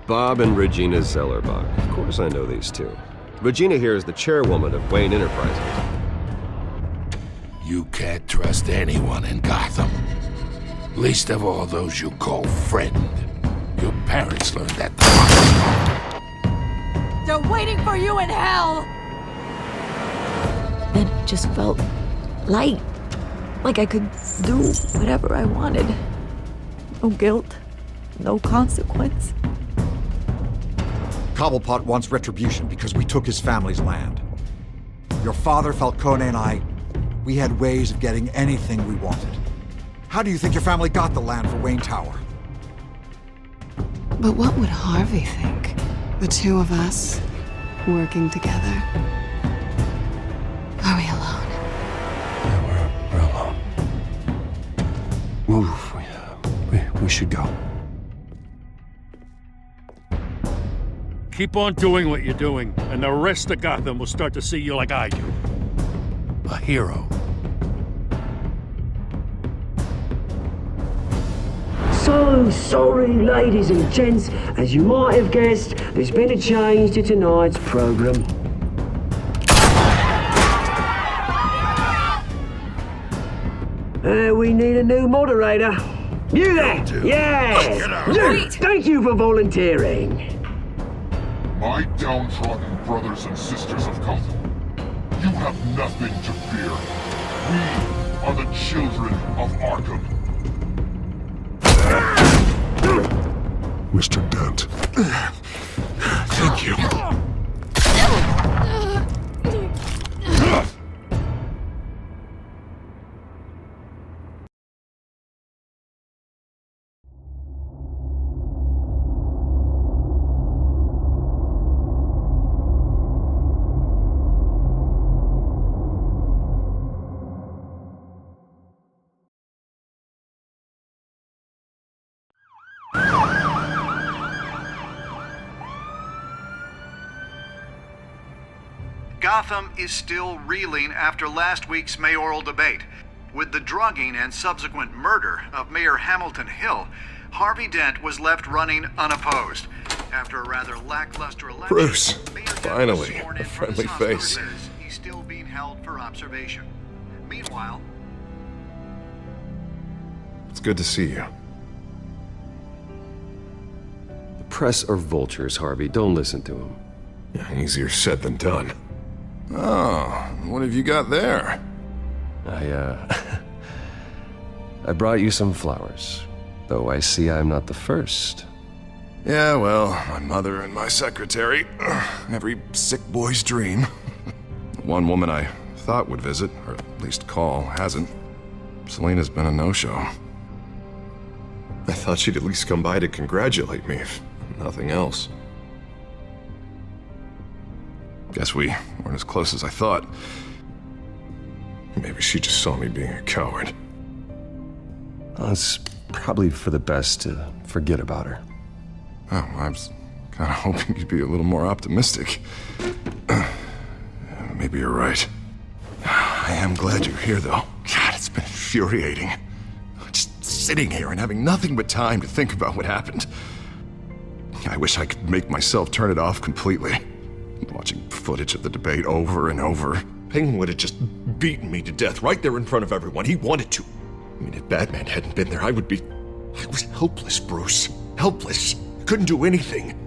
Bob and Regina Zellerbach. Of course I know these two. Regina here is the chairwoman of Wayne Enterprises. You can't trust anyone in Gotham. Least of all those you call friend. Your parents learned that the hard way. They're waiting for you in hell! Then it just felt light. Like I could do whatever I wanted. No guilt, no consequence. Cobblepot wants retribution because we took his family's land. Your father, Falcone, and I, we had ways of getting anything we wanted. How do you think your family got the land for Wayne Tower? But what would Harvey think? The two of us, working together. Are we alone? Yeah, we're alone. Move, we should go. Keep on doing what you're doing, and the rest of Gotham will start to see you like I do. A hero. So sorry, ladies and gents. As you might have guessed, there's been a change to tonight's program. We need a new moderator. You there? Yes! You! Thank you for volunteering. My downtrodden brothers and sisters of Gotham, you have nothing to fear. We are the children of Arkham. Mr. Dent. Thank you. Gotham is still reeling after last week's mayoral debate. With the drugging and subsequent murder of Mayor Hamilton Hill, Harvey Dent was left running unopposed. After a rather lackluster election, Bruce, Mayor Dent finally, was sworn a in for the friendly face. Resistance. He's still being held for observation. Meanwhile, It's good to see you. The press are vultures, Harvey. Don't listen to them. Yeah, easier said than done. Oh, what have you got there? I brought you some flowers. Though I see I'm not the first. Yeah, well, my mother and my secretary. Every sick boy's dream. One woman I thought would visit, or at least call, hasn't. Selena's been a no-show. I thought she'd at least come by to congratulate me, if nothing else. Guess we weren't as close as I thought. Maybe she just saw me being a coward. Well, it's probably for the best to forget about her. Oh, I was kind of hoping you'd be a little more optimistic. Maybe you're right. I am glad you're here, though. God, it's been infuriating. Just sitting here and having nothing but time to think about what happened. I wish I could make myself turn it off completely. Watching footage of the debate over and over. Penguin would have just beaten me to death right there in front of everyone. He wanted to. I mean, if Batman hadn't been there, I was helpless, Bruce. Helpless. Couldn't do anything.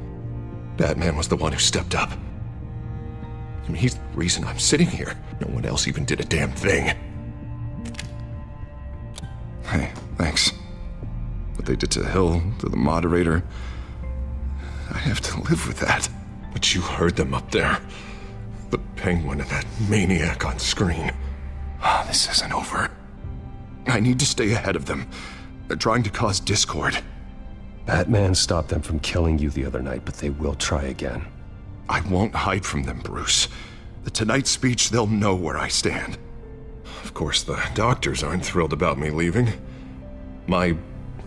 Batman was the one who stepped up. I mean, he's the reason I'm sitting here. No one else even did a damn thing. Hey, thanks. What they did to Hill, to the moderator, I have to live with that. But you heard them up there. The Penguin and that maniac on screen. This isn't over. I need to stay ahead of them. They're trying to cause discord. Batman stopped them from killing you the other night, but they will try again. I won't hide from them, Bruce. The Tonight speech, they'll know where I stand. Of course, the doctors aren't thrilled about me leaving. My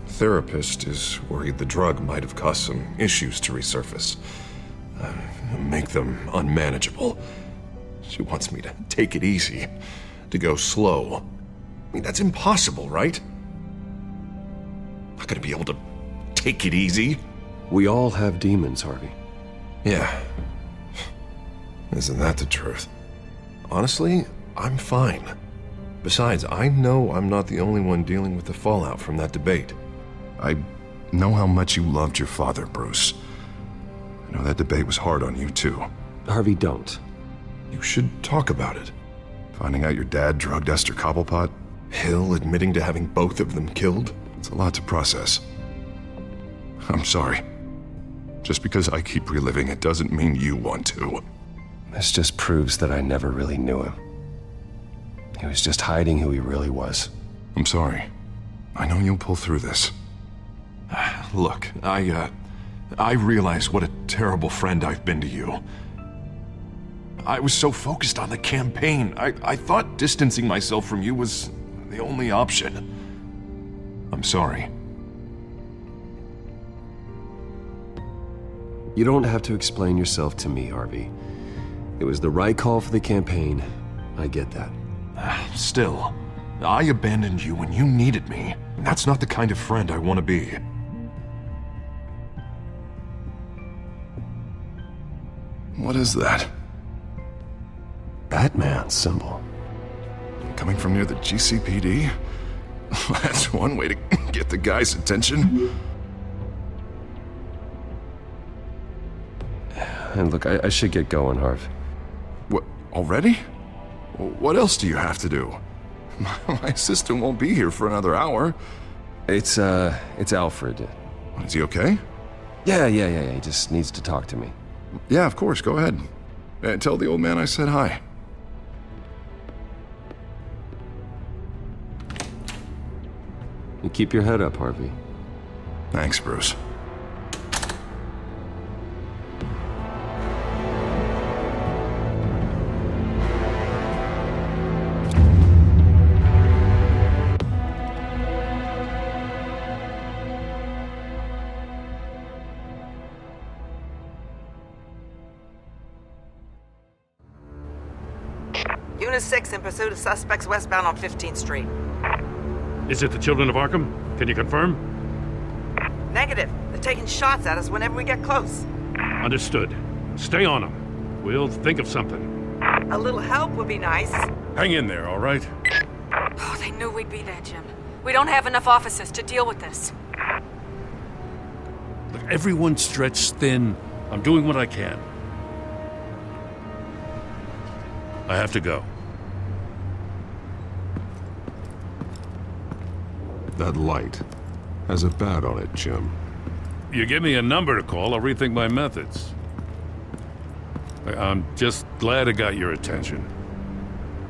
therapist is worried the drug might have caused some issues to resurface. Make them unmanageable. She wants me to take it easy, to go slow. I mean, that's impossible, right? Not gonna be able to take it easy. We all have demons, Harvey. Yeah. Isn't that the truth? Honestly, I'm fine. Besides, I know I'm not the only one dealing with the fallout from that debate. I know how much you loved your father, Bruce. I know that debate was hard on you, too. Harvey, don't. You should talk about it. Finding out your dad drugged Esther Cobblepot, Hill admitting to having both of them killed. It's a lot to process. I'm sorry. Just because I keep reliving it doesn't mean you want to. This just proves that I never really knew him. He was just hiding who he really was. I'm sorry. I know you'll pull through this. Look, I realize what a terrible friend I've been to you. I was so focused on the campaign. I thought distancing myself from you was the only option. I'm sorry. You don't have to explain yourself to me, Harvey. It was the right call for the campaign. I get that. Still, I abandoned you when you needed me. That's not the kind of friend I want to be. What is that? Batman symbol. Coming from near the GCPD? That's one way to get the guy's attention. And look, I should get going, Harv. What, already? What else do you have to do? My assistant won't be here for another hour. It's Alfred. Is he okay? Yeah, he just needs to talk to me. Yeah, of course, go ahead. Tell the old man I said hi. You keep your head up, Harvey. Thanks, Bruce. Unit 6 in pursuit of suspects westbound on 15th Street. Is it the Children of Arkham? Can you confirm? Negative. They're taking shots at us whenever we get close. Understood. Stay on them. We'll think of something. A little help would be nice. Hang in there, all right? Oh, they knew we'd be there, Jim. We don't have enough officers to deal with this. Look, everyone's stretched thin. I'm doing what I can. I have to go. That light has a bat on it, Jim. You give me a number to call, I'll rethink my methods. I'm just glad I got your attention.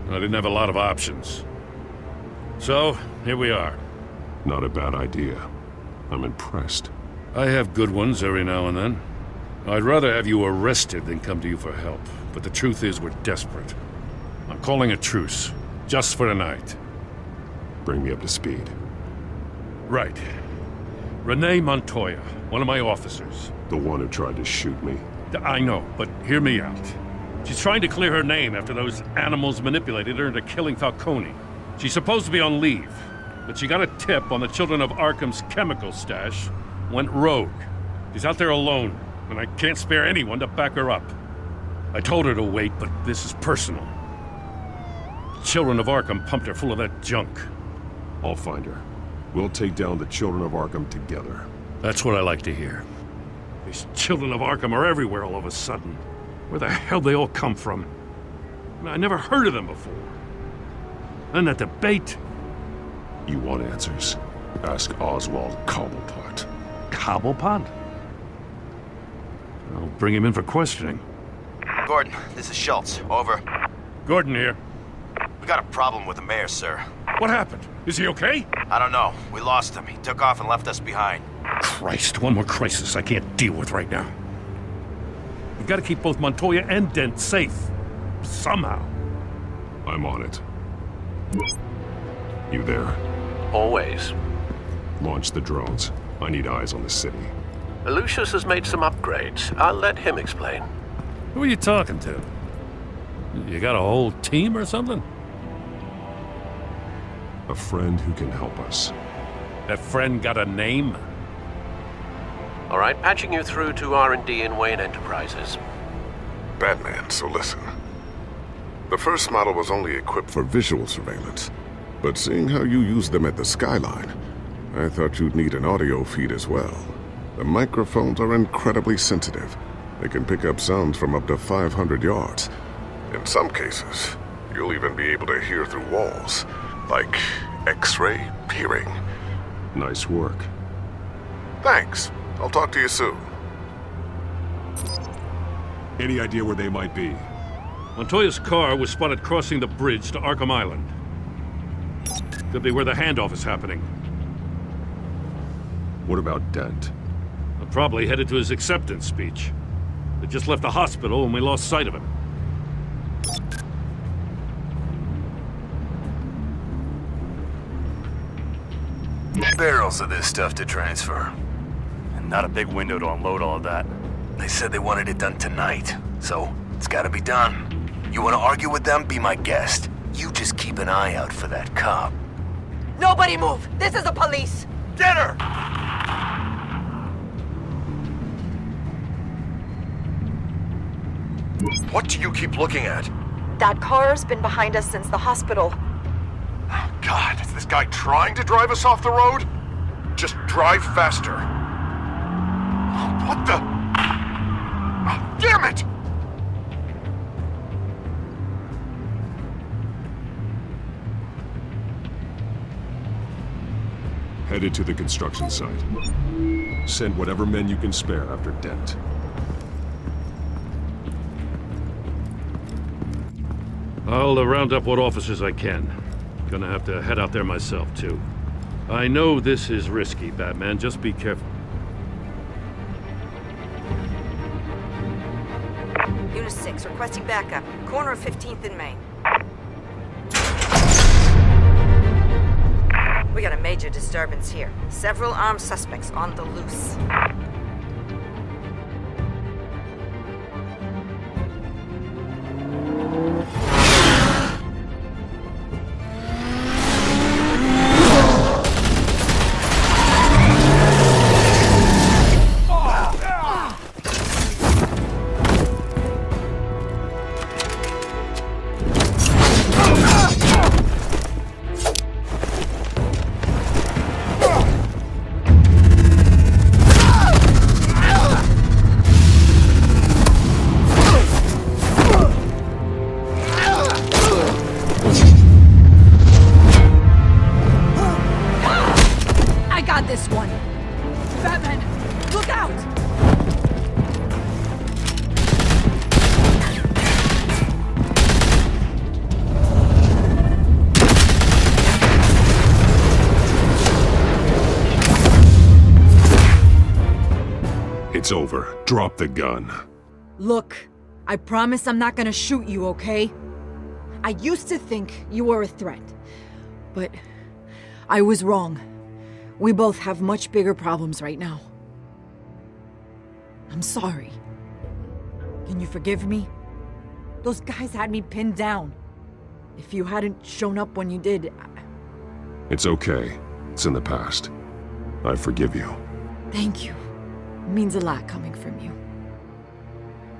I didn't have a lot of options. So, here we are. Not a bad idea. I'm impressed. I have good ones every now and then. I'd rather have you arrested than come to you for help. But the truth is, we're desperate. I'm calling a truce, just for tonight. Bring me up to speed. Right. Renee Montoya, one of my officers. The one who tried to shoot me. I know, but hear me out. She's trying to clear her name after those animals manipulated her into killing Falcone. She's supposed to be on leave, but she got a tip on the Children of Arkham's chemical stash, went rogue. She's out there alone, and I can't spare anyone to back her up. I told her to wait, but this is personal. The Children of Arkham pumped her full of that junk. I'll find her. We'll take down the Children of Arkham together. That's what I like to hear. These Children of Arkham are everywhere all of a sudden. Where the hell they all come from? I never heard of them before. And that debate. You want answers? Ask Oswald Cobblepot. Cobblepot? I'll bring him in for questioning. Gordon, this is Schultz. Over. Gordon here. We got a problem with the mayor, sir. What happened? Is he okay? I don't know. We lost him. He took off and left us behind. Christ, one more crisis I can't deal with right now. We've got to keep both Montoya and Dent safe. Somehow. I'm on it. You there? Always. Launch the drones. I need eyes on the city. Lucius has made some upgrades. I'll let him explain. Who are you talking to? You got a whole team or something? A friend who can help us. That friend got a name? All right, patching you through to R&D in Wayne Enterprises. Batman, so listen. The first model was only equipped for visual surveillance, but seeing how you use them at the Skyline, I thought you'd need an audio feed as well. The microphones are incredibly sensitive. They can pick up sounds from up to 500 yards. In some cases, you'll even be able to hear through walls, like X-ray peering. Nice work. Thanks. I'll talk to you soon. Any idea where they might be? Montoya's car was spotted crossing the bridge to Arkham Island. Could be where the handoff is happening. What about Dent? Probably headed to his acceptance speech. They just left the hospital and we lost sight of him. Barrels of this stuff to transfer. And not a big window to unload all of that. They said they wanted it done tonight, so it's gotta be done. You wanna argue with them? Be my guest. You just keep an eye out for that cop. Nobody move! This is the police! Get her! What do you keep looking at? That car's been behind us since the hospital. God, is this guy trying to drive us off the road? Just drive faster. What the? Oh, damn it! Headed to the construction site. Send whatever men you can spare after Dent. I'll round up what officers I can. Gonna have to head out there myself, too. I know this is risky, Batman. Just be careful. Unit 6, requesting backup. Corner of 15th and Main. We got a major disturbance here. Several armed suspects on the loose. It's over. Drop the gun. Look, I promise I'm not gonna shoot you, okay? I used to think you were a threat, but I was wrong. We both have much bigger problems right now. I'm sorry. Can you forgive me? Those guys had me pinned down. If you hadn't shown up when you did... It's okay. It's in the past. I forgive you. Thank you. It means a lot coming from you.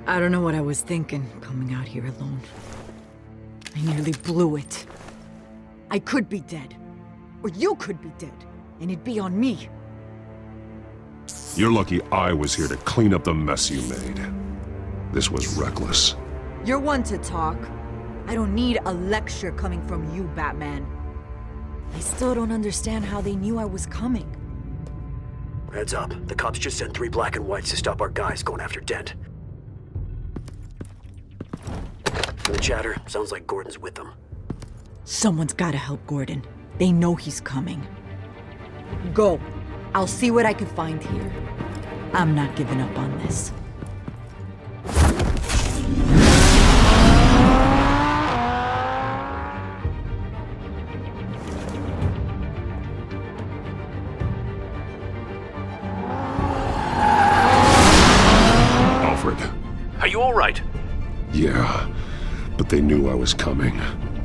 I don't know what I was thinking, coming out here alone. I nearly blew it. I could be dead. Or you could be dead. And it'd be on me. You're lucky I was here to clean up the mess you made. This was reckless. You're one to talk. I don't need a lecture coming from you, Batman. I still don't understand how they knew I was coming. Heads up. The cops just sent 3 black and whites to stop our guys going after Dent. From the chatter, sounds like Gordon's with them. Someone's gotta help Gordon. They know he's coming. Go. I'll see what I can find here. I'm not giving up on this. Are you all right? Yeah, but they knew I was coming.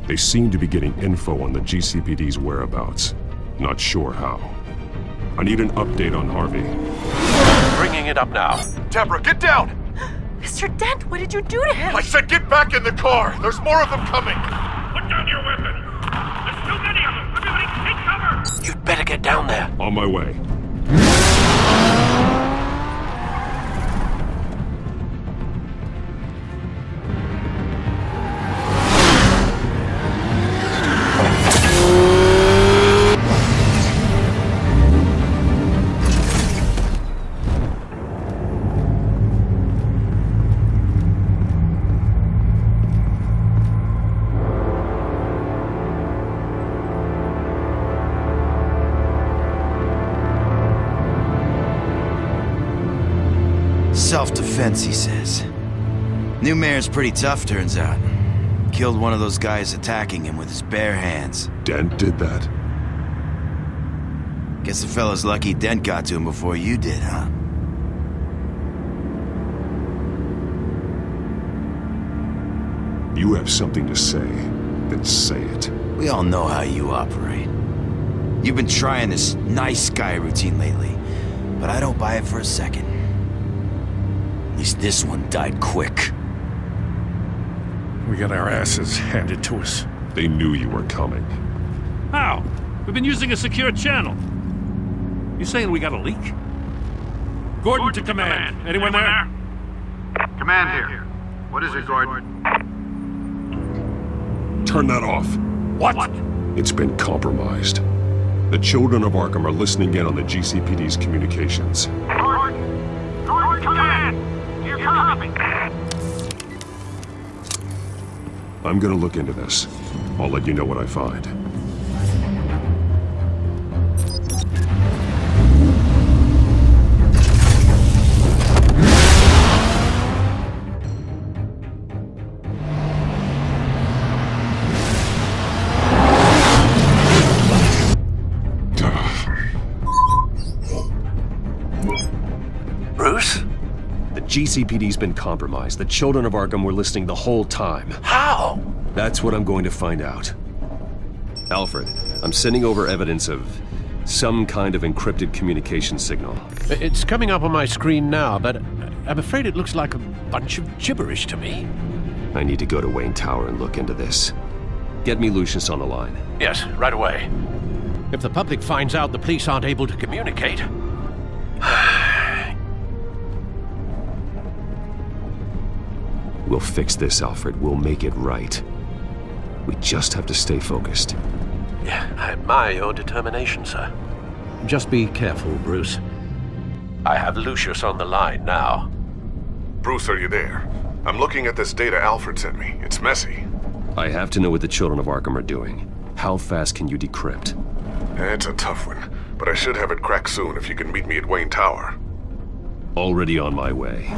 They seemed to be getting info on the GCPD's whereabouts. Not sure how. I need an update on Harvey. Bringing it up now. Deborah, get down! Mr. Dent, what did you do to him? I said get back in the car! There's more of them coming! Put down your weapon! There's too many of them! Everybody take cover! You'd better get down there. On my way. Self-defense, he says. New mayor's pretty tough, turns out. Killed one of those guys attacking him with his bare hands. Dent did that? Guess the fella's lucky Dent got to him before you did, huh? You have something to say, then say it. We all know how you operate. You've been trying this nice guy routine lately, but I don't buy it for a second. At least this one died quick. We got our asses handed to us. They knew you were coming. How? We've been using a secure channel. You saying we got a leak? Gordon to command. Anyone there? Command here. What is it, Gordon? Turn that off. What? It's been compromised. The children of Arkham are listening in on the GCPD's communications. Gordon, command! Do you copy? I'm gonna look into this. I'll let you know what I find. Bruce? The GCPD's been compromised. The children of Arkham were listening the whole time. How? That's what I'm going to find out. Alfred, I'm sending over evidence of some kind of encrypted communication signal. It's coming up on my screen now, but I'm afraid it looks like a bunch of gibberish to me. I need to go to Wayne Tower and look into this. Get me Lucius on the line. Yes, right away. If the public finds out the police aren't able to communicate... We'll fix this, Alfred. We'll make it right. We just have to stay focused. Yeah, I admire your determination, sir. Just be careful, Bruce. I have Lucius on the line now. Bruce, are you there? I'm looking at this data Alfred sent me. It's messy. I have to know what the children of Arkham are doing. How fast can you decrypt? It's a tough one, but I should have it cracked soon if you can meet me at Wayne Tower. Already on my way.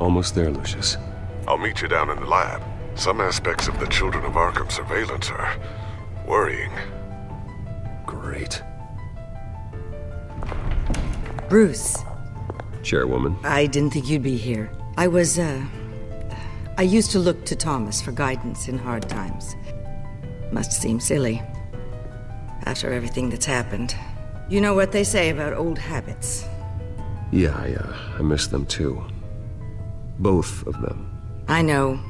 Almost there, Lucius. I'll meet you down in the lab. Some aspects of the Children of Arkham surveillance are worrying. Great. Bruce. Chairwoman. I didn't think you'd be here. I used to look to Thomas for guidance in hard times. Must seem silly. After everything that's happened. You know what they say about old habits. Yeah, I miss them too. Both of them. I know.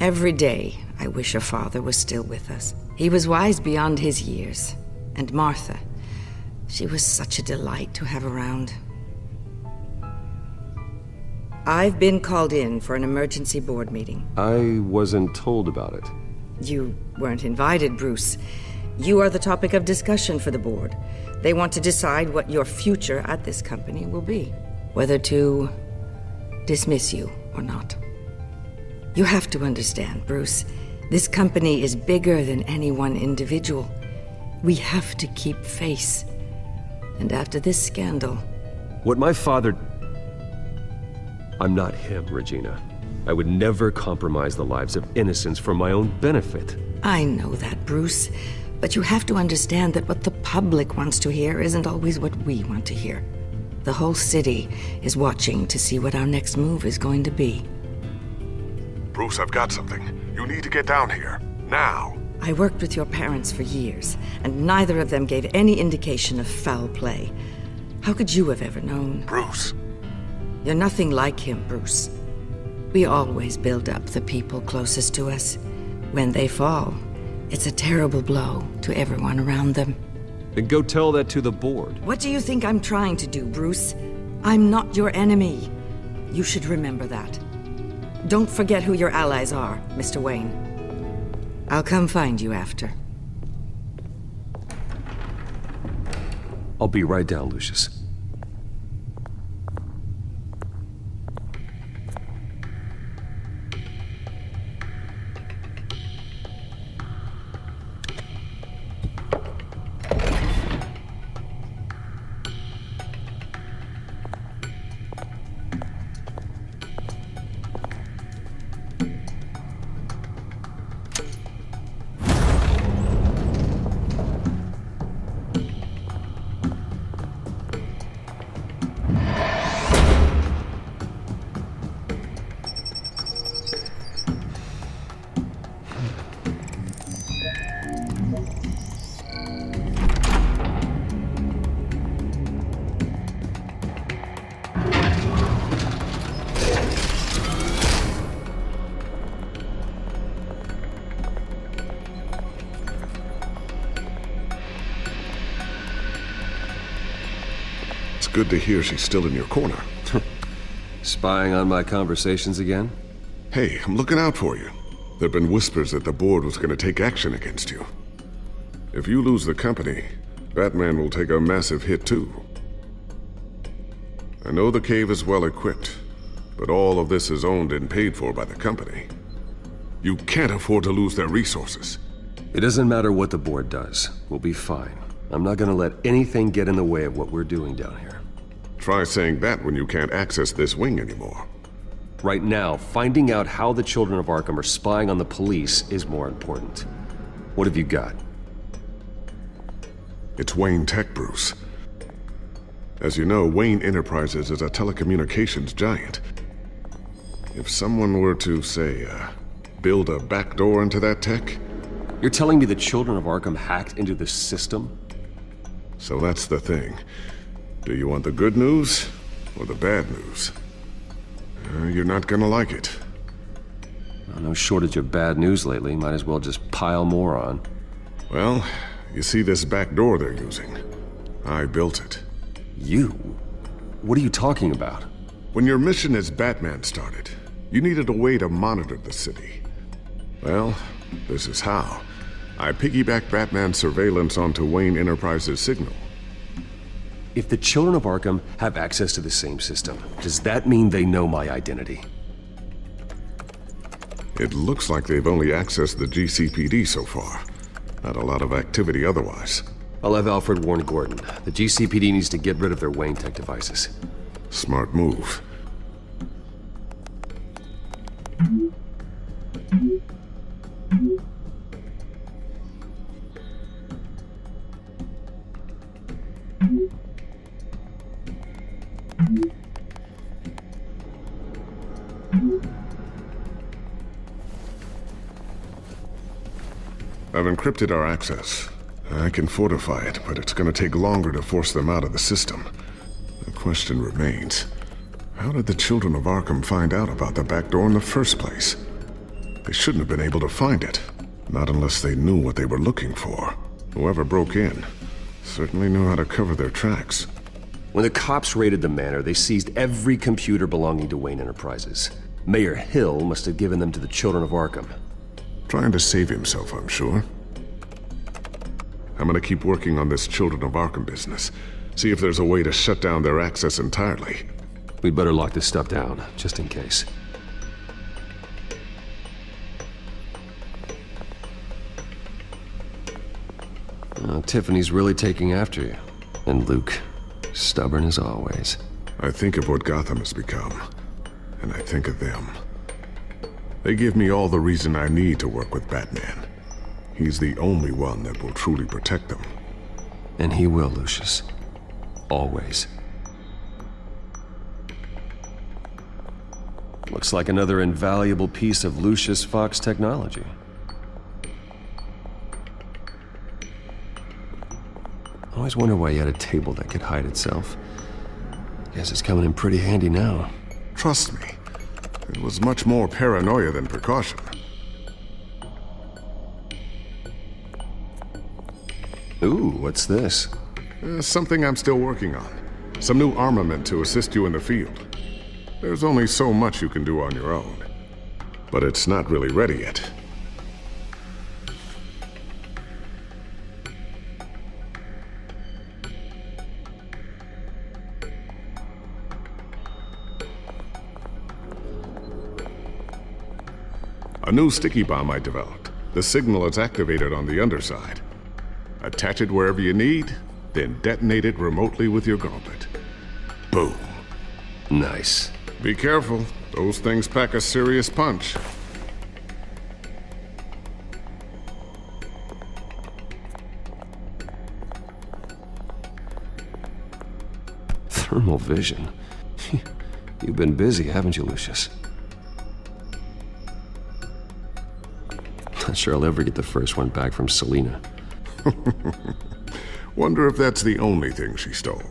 Every day, I wish your father was still with us. He was wise beyond his years. And Martha, she was such a delight to have around. I've been called in for an emergency board meeting. I wasn't told about it. You weren't invited, Bruce. You are the topic of discussion for the board. They want to decide what your future at this company will be. Whether to dismiss you or not. You have to understand, Bruce. This company is bigger than any one individual. We have to keep face. And after this scandal... What my father I'm not him, Regina. I would never compromise the lives of innocents for my own benefit. I know that, Bruce. But you have to understand that what the public wants to hear isn't always what we want to hear. The whole city is watching to see what our next move is going to be. Bruce, I've got something. You need to get down here. Now. I worked with your parents for years, and neither of them gave any indication of foul play. How could you have ever known? Bruce. You're nothing like him, Bruce. We always build up the people closest to us. When they fall, it's a terrible blow to everyone around them. Then go tell that to the board. What do you think I'm trying to do, Bruce? I'm not your enemy. You should remember that. Don't forget who your allies are, Mr. Wayne. I'll come find you after. I'll be right down, Lucius. Good to hear she's still in your corner. Spying on my conversations again? Hey, I'm looking out for you. There've been whispers that the board was going to take action against you. If you lose the company, Batman will take a massive hit too. I know the cave is well equipped, but all of this is owned and paid for by the company. You can't afford to lose their resources. It doesn't matter what the board does. We'll be fine. I'm not gonna let anything get in the way of what we're doing down here. Try saying that when you can't access this wing anymore. Right now, finding out how the children of Arkham are spying on the police is more important. What have you got? It's Wayne Tech, Bruce. As you know, Wayne Enterprises is a telecommunications giant. If someone were to, say, build a backdoor into that tech... You're telling me the children of Arkham hacked into this system? So that's the thing. Do you want the good news or the bad news? You're not gonna like it. Well, no shortage of bad news lately. Might as well just pile more on. Well, you see this back door they're using? I built it. You? What are you talking about? When your mission as Batman started, you needed a way to monitor the city. Well, this is how. I piggybacked Batman's surveillance onto Wayne Enterprises' signal. If the children of Arkham have access to the same system, does that mean they know my identity? It looks like they've only accessed the GCPD so far. Not a lot of activity otherwise. I'll have Alfred warn Gordon. The GCPD needs to get rid of their Wayne Tech devices. Smart move. I've encrypted our access. I can fortify it, but it's gonna take longer to force them out of the system. The question remains, how did the children of Arkham find out about the back door in the first place? They shouldn't have been able to find it. Not unless they knew what they were looking for. Whoever broke in certainly knew how to cover their tracks. When the cops raided the manor, they seized every computer belonging to Wayne Enterprises. Mayor Hill must have given them to the children of Arkham. Trying to save himself, I'm sure. I'm gonna keep working on this Children of Arkham business. See if there's a way to shut down their access entirely. We'd better lock this stuff down, just in case. Tiffany's really taking after you. And Luke, stubborn as always. I think of what Gotham has become. and I think of them. They give me all the reason I need to work with Batman. He's the only one that will truly protect them. And he will, Lucius. Always. Looks like another invaluable piece of Lucius Fox technology. Always wonder why he had a table that could hide itself. Guess it's coming in pretty handy now. Trust me, it was much more paranoia than precaution. Ooh, what's this? Something I'm still working on. Some new armament to assist you in the field. There's only so much you can do on your own. But it's not really ready yet. A new sticky bomb I developed. The signal is activated on the underside. Attach it wherever you need, then detonate it remotely with your gauntlet. Boom. Nice. Be careful. Those things pack a serious punch. Thermal vision. You've been busy, haven't you, Lucius? Not sure I'll ever get the first one back from Selina. Wonder if that's the only thing she stole.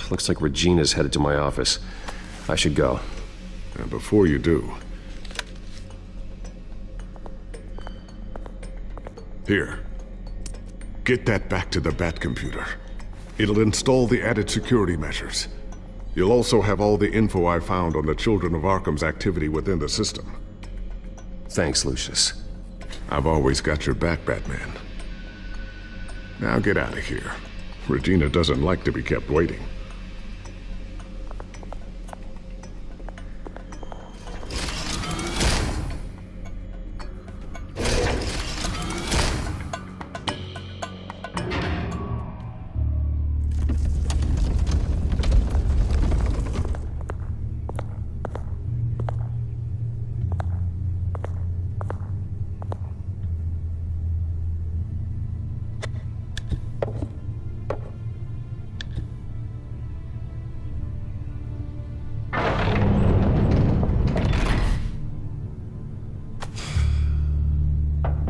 Looks like Regina's headed to my office. I should go. And before you do... Here. Get that back to the Bat computer. It'll install the added security measures. You'll also have all the info I found on the Children of Arkham's activity within the system. Thanks, Lucius. I've always got your back, Batman. Now get out of here. Regina doesn't like to be kept waiting.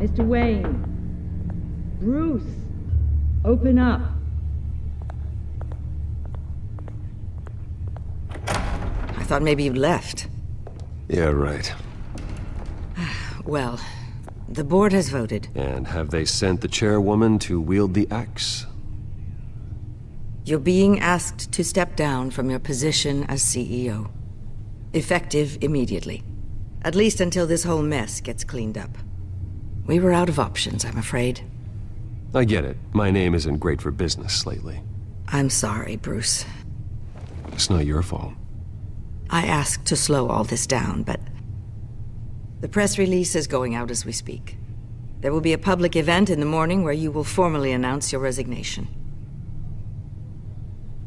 Mr. Wayne. Bruce. Open up. I thought maybe you'd left. Yeah, right. Well, the board has voted. And have they sent the chairwoman to wield the axe? You're being asked to step down from your position as CEO. Effective immediately. At least until this whole mess gets cleaned up. We were out of options, I'm afraid. I get it. My name isn't great for business lately. I'm sorry, Bruce. It's not your fault. I asked to slow all this down, but... the press release is going out as we speak. There will be a public event in the morning where you will formally announce your resignation.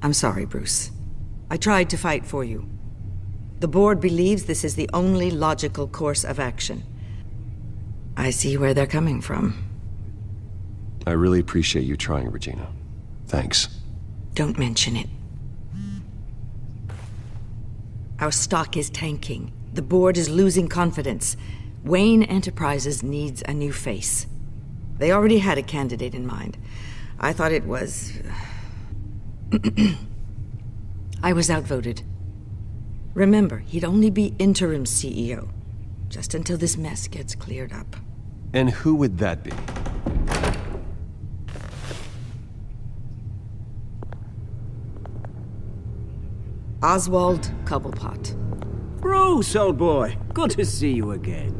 I'm sorry, Bruce. I tried to fight for you. The board believes this is the only logical course of action. I see where they're coming from. I really appreciate you trying, Regina. Thanks. Don't mention it. Our stock is tanking. The board is losing confidence. Wayne Enterprises needs a new face. They already had a candidate in mind. I thought it was... I was outvoted. Remember, he'd only be interim CEO, just until this mess gets cleared up. And who would that be? Oswald Cobblepot. Bruce, old boy. Good to see you again.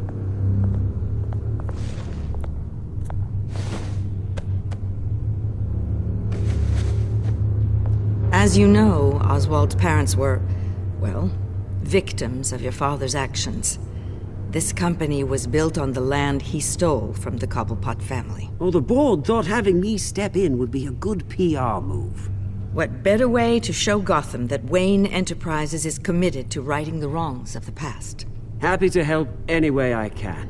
As you know, Oswald's parents were, well, victims of your father's actions. This company was built on the land he stole from the Cobblepot family. Oh, the board thought having me step in would be a good PR move. What better way to show Gotham that Wayne Enterprises is committed to righting the wrongs of the past? Happy to help any way I can.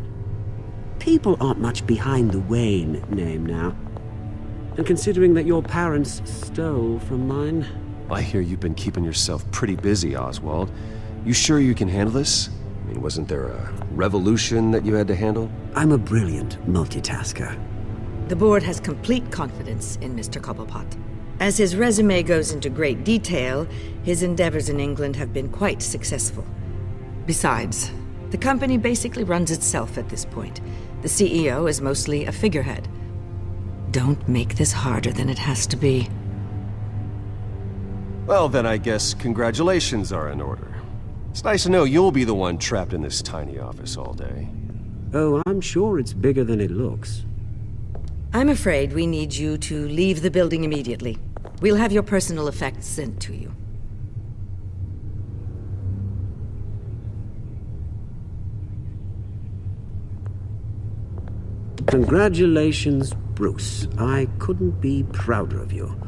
People aren't much behind the Wayne name now. And considering that your parents stole from mine... I hear you've been keeping yourself pretty busy, Oswald. You sure you can handle this? I mean, wasn't there a revolution that you had to handle? I'm a brilliant multitasker. The board has complete confidence in Mr. Cobblepot. As his resume goes into great detail, his endeavors in England have been quite successful. Besides, the company basically runs itself at this point. The CEO is mostly a figurehead. Don't make this harder than it has to be. Well, then I guess congratulations are in order. It's nice to know you'll be the one trapped in this tiny office all day. Oh, I'm sure it's bigger than it looks. I'm afraid we need you to leave the building immediately. We'll have your personal effects sent to you. Congratulations, Bruce. I couldn't be prouder of you.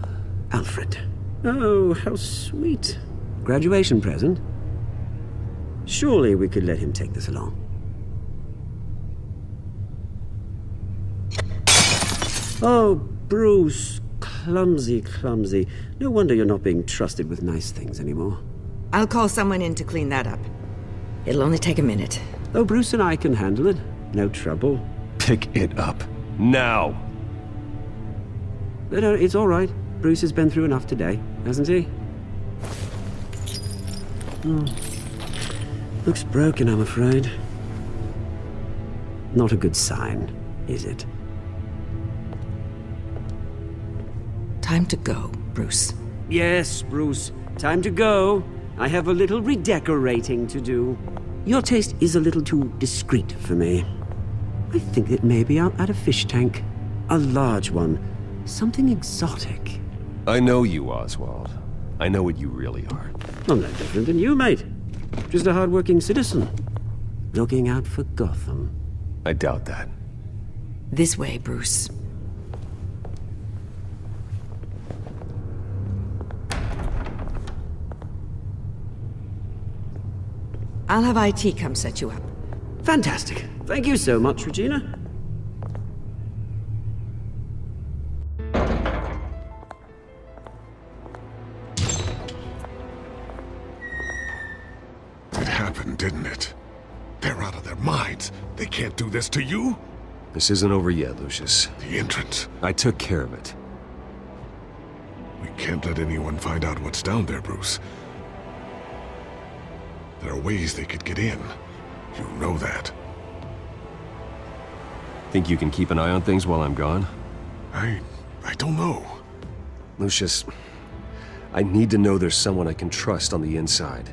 Alfred. Oh, how sweet. Graduation present? Surely we could let him take this along. Oh, Bruce. Clumsy, clumsy. No wonder you're not being trusted with nice things anymore. I'll call someone in to clean that up. It'll only take a minute. Oh, Bruce and I can handle it. No trouble. Pick it up. Now! But it's all right. Bruce has been through enough today, hasn't he? Looks broken, I'm afraid. Not a good sign, is it? Time to go, Bruce. Yes, Bruce. Time to go. I have a little redecorating to do. Your taste is a little too discreet for me. I think that maybe I'll add a fish tank. A large one. Something exotic. I know you, Oswald. I know what you really are. I'm no different than you, mate. Just a hard-working citizen. Looking out for Gotham. I doubt that. This way, Bruce. I'll have IT come set you up. Fantastic. Thank you so much, Regina. It happened, didn't it? They're out of their minds. They can't do this to you. This isn't over yet, Lucius. The entrance. I took care of it. We can't let anyone find out what's down there, Bruce. There are ways they could get in. You know that. Think you can keep an eye on things while I'm gone? I don't know. Lucius, I need to know there's someone I can trust on the inside.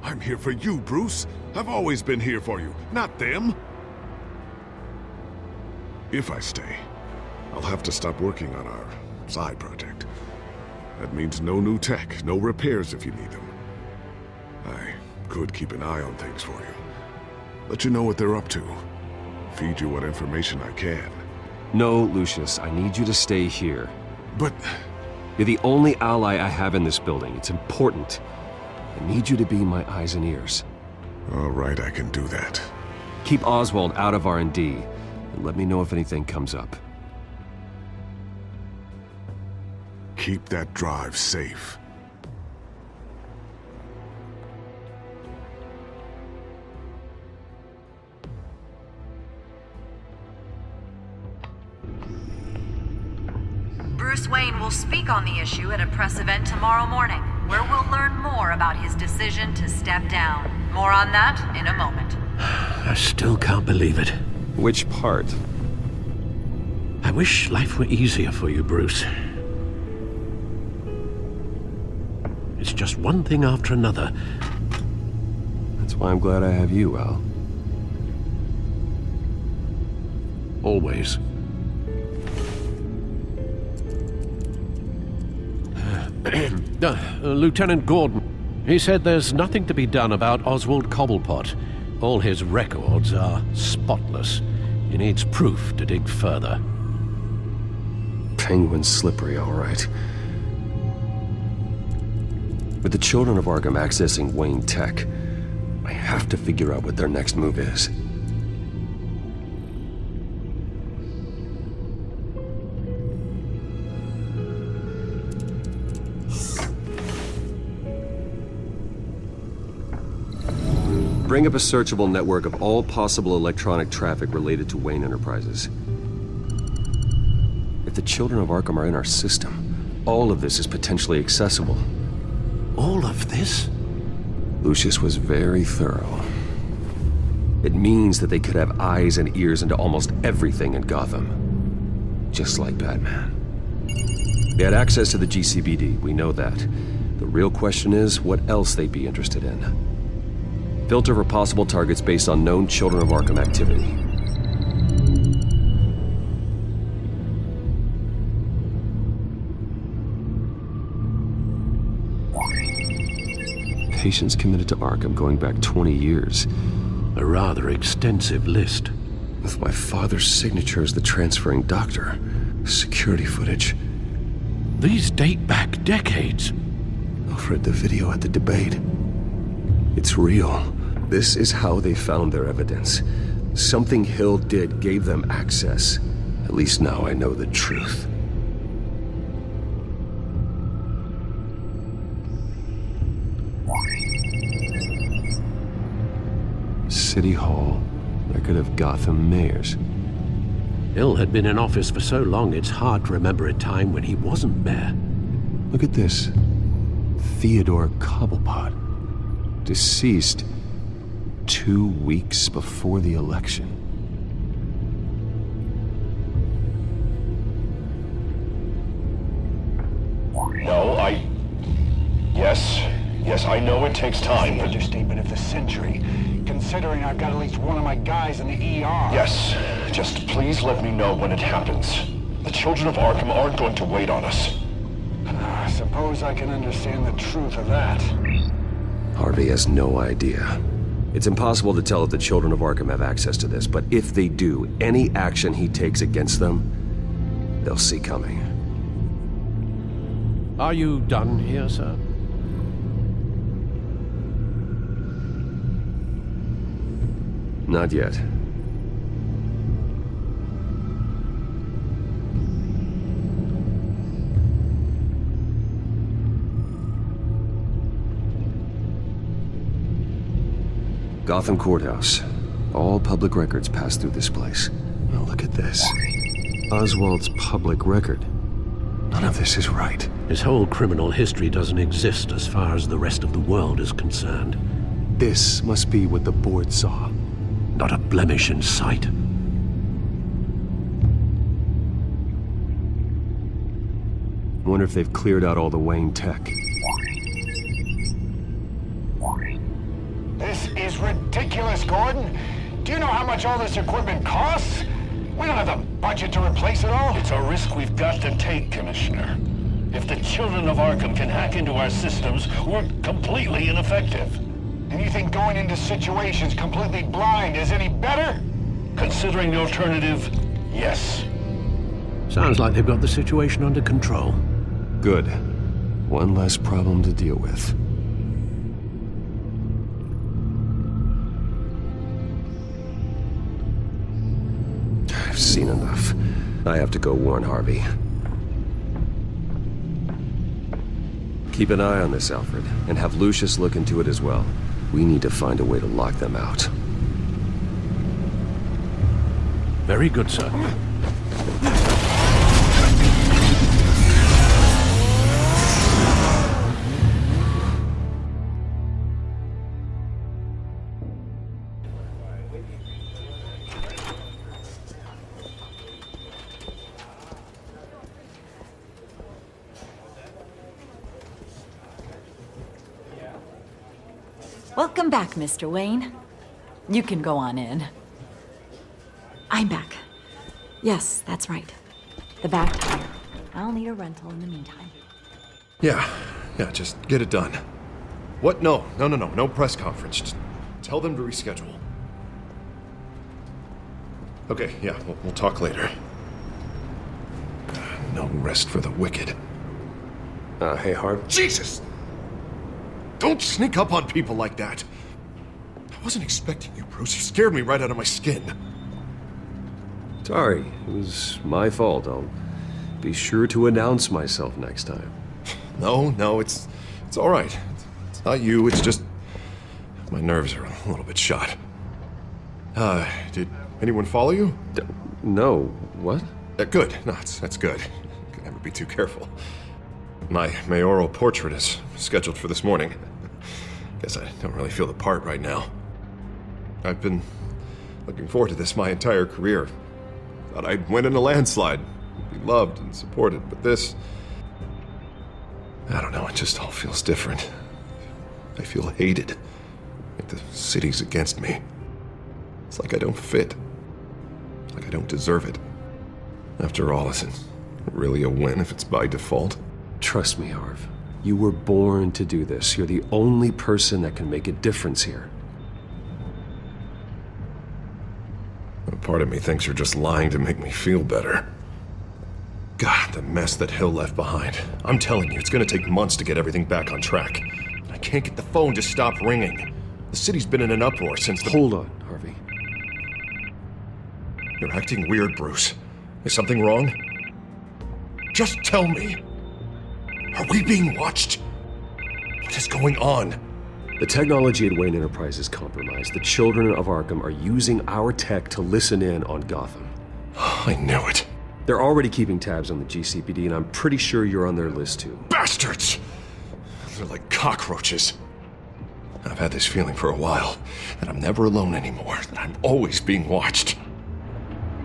I'm here for you, Bruce. I've always been here for you, not them. If I stay, I'll have to stop working on our side project. That means no new tech, no repairs if you need them. I could keep an eye on things for you. Let you know what they're up to. Feed you what information I can. No, Lucius, I need you to stay here. But... You're the only ally I have in this building. It's important. I need you to be my eyes and ears. All right, I can do that. Keep Oswald out of R&D, and let me know if anything comes up. Keep that drive safe. Bruce Wayne will speak on the issue at a press event tomorrow morning, where we'll learn more about his decision to step down. More on that in a moment. I still can't believe it. Which part? I wish life were easier for you, Bruce. It's just one thing after another. That's why I'm glad I have you, Al. Always. Lieutenant Gordon, he said there's nothing to be done about Oswald Cobblepot. All his records are spotless. He needs proof to dig further. Penguin's slippery, all right. With the children of Arkham accessing Wayne Tech, I have to figure out what their next move is. Bring up a searchable network of all possible electronic traffic related to Wayne Enterprises. If the children of Arkham are in our system, all of this is potentially accessible. All of this? Lucius was very thorough. It means that they could have eyes and ears into almost everything in Gotham. Just like Batman. They had access to the GCPD, we know that. The real question is what else they'd be interested in. Filter for possible targets based on known Children of Arkham activity. Patients committed to Arkham going back 20 years. A rather extensive list. With my father's signature as the transferring doctor. Security footage. These date back decades. Alfred, the video at the debate. It's real. This is how they found their evidence. Something Hill did gave them access. At least now I know the truth. City Hall. Record of Gotham mayors. Hill had been in office for so long it's hard to remember a time when he wasn't mayor. Look at this. Theodore Cobblepot. Deceased 2 weeks before the election. No, Yes, I know it takes time, but... Understatement of the century, considering I've got at least one of my guys in the ER. Yes, just please let me know when it happens. The children of Arkham aren't going to wait on us. I suppose I can understand the truth of that. Harvey has no idea. It's impossible to tell if the children of Arkham have access to this, but if they do, any action he takes against them, they'll see coming. Are you done here, sir? Not yet. Gotham Courthouse. All public records pass through this place. Now look at this. Oswald's public record. None of this is right. His whole criminal history doesn't exist as far as the rest of the world is concerned. This must be what the board saw. Not a blemish in sight. Wonder if they've cleared out all the Wayne tech. This is ridiculous, Gordon. Do you know how much all this equipment costs? We don't have the budget to replace it all. It's a risk we've got to take, Commissioner. If the children of Arkham can hack into our systems, we're completely ineffective. And you think going into situations completely blind is any better? Considering the alternative, yes. Sounds like they've got the situation under control. Good. One less problem to deal with. I've seen enough. I have to go warn Harvey. Keep an eye on this, Alfred, and have Lucius look into it as well. We need to find a way to lock them out. Very good, sir. Welcome back, Mr. Wayne. You can go on in. I'm back. Yes, that's right. The back tire. I'll need a rental in the meantime. Yeah, just get it done. What? No press conference. Just tell them to reschedule. Okay, yeah, we'll talk later. No rest for the wicked. Hey, Harv. Jesus! Don't sneak up on people like that. I wasn't expecting you, Bruce. You scared me right out of my skin. Sorry, it was my fault. I'll be sure to announce myself next time. No, it's all right. It's not you, it's just my nerves are a little bit shot. Did anyone follow you? No. What? Good. No, that's good. Could never be too careful. My mayoral portrait is scheduled for this morning. Guess I don't really feel the part right now. I've been looking forward to this my entire career. Thought I'd win in a landslide, be loved and supported, but this... I don't know, it just all feels different. I feel hated. Like the city's against me. It's like I don't fit. Like I don't deserve it. After all, is it really a win if it's by default? Trust me, Harv. You were born to do this. You're the only person that can make a difference here. A part of me thinks you're just lying to make me feel better. God, the mess that Hill left behind. I'm telling you, it's gonna take months to get everything back on track. I can't get the phone to stop ringing. The city's been in an uproar since the... Hold on, Harvey. You're acting weird, Bruce. Is something wrong? Just tell me. Are we being watched? What is going on? The technology at Wayne Enterprise is compromised. The children of Arkham are using our tech to listen in on Gotham. I knew it. They're already keeping tabs on the GCPD, and I'm pretty sure you're on their list too. Bastards! They're like cockroaches. I've had this feeling for a while, that I'm never alone anymore, that I'm always being watched.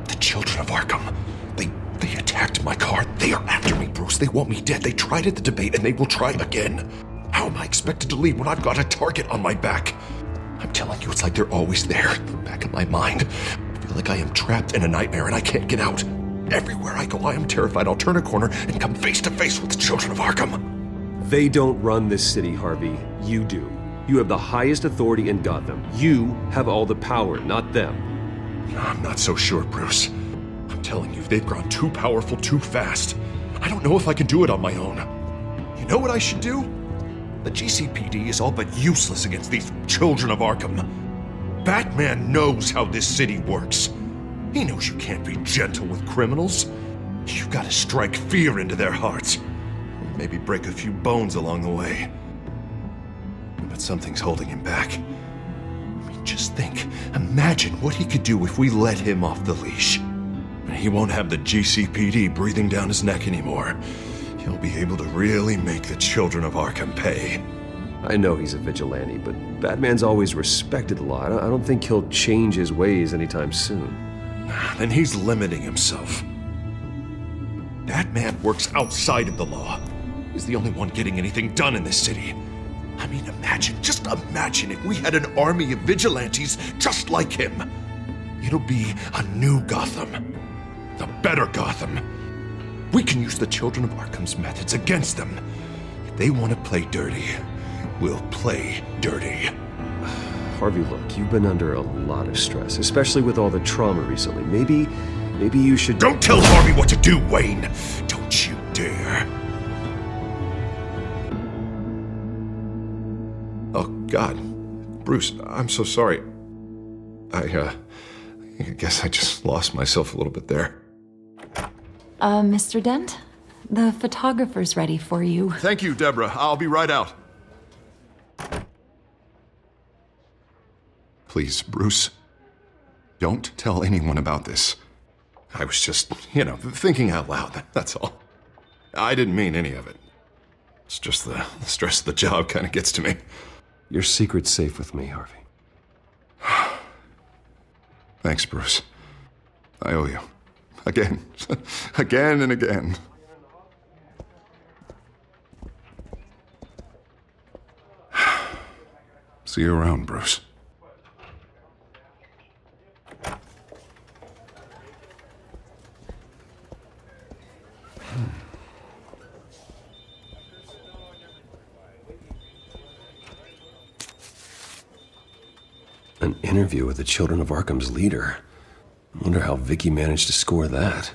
The children of Arkham, they attacked my car. They are after me, Bruce. They want me dead. They tried at the debate, and they will try again. How am I expected to leave when I've got a target on my back? I'm telling you, it's like they're always there, in the back of my mind. I feel like I am trapped in a nightmare and I can't get out. Everywhere I go, I am terrified I'll turn a corner and come face to face with the children of Arkham. They don't run this city, Harvey. You do. You have the highest authority in Gotham. You have all the power, not them. I'm not so sure, Bruce. I'm telling you, they've grown too powerful too fast. I don't know if I can do it on my own. You know what I should do? The GCPD is all but useless against these children of Arkham. Batman knows how this city works. He knows you can't be gentle with criminals. You've got to strike fear into their hearts. Maybe break a few bones along the way. But something's holding him back. I mean, just think. Imagine what he could do if we let him off the leash. He won't have the GCPD breathing down his neck anymore. He'll be able to really make the children of Arkham pay. I know he's a vigilante, but Batman's always respected the law. I don't think he'll change his ways anytime soon. Then he's limiting himself. Batman works outside of the law. He's the only one getting anything done in this city. I mean, just imagine if we had an army of vigilantes just like him. It'll be a new Gotham. A better Gotham. We can use the children of Arkham's methods against them. If they want to play dirty, we'll play dirty. Harvey, look, you've been under a lot of stress, especially with all the trauma recently. Maybe you should... Don't tell Harvey what to do, Wayne! Don't you dare. Oh, God. Bruce, I'm so sorry. I guess I just lost myself a little bit there. Mr. Dent? The photographer's ready for you. Thank you, Deborah. I'll be right out. Please, Bruce, don't tell anyone about this. I was just, thinking out loud, that's all. I didn't mean any of it. It's just the stress of the job kind of gets to me. Your secret's safe with me, Harvey. Thanks, Bruce. I owe you. Again. Again and again. See you around, Bruce. An interview with the Children of Arkham's leader. I wonder how Vicky managed to score that.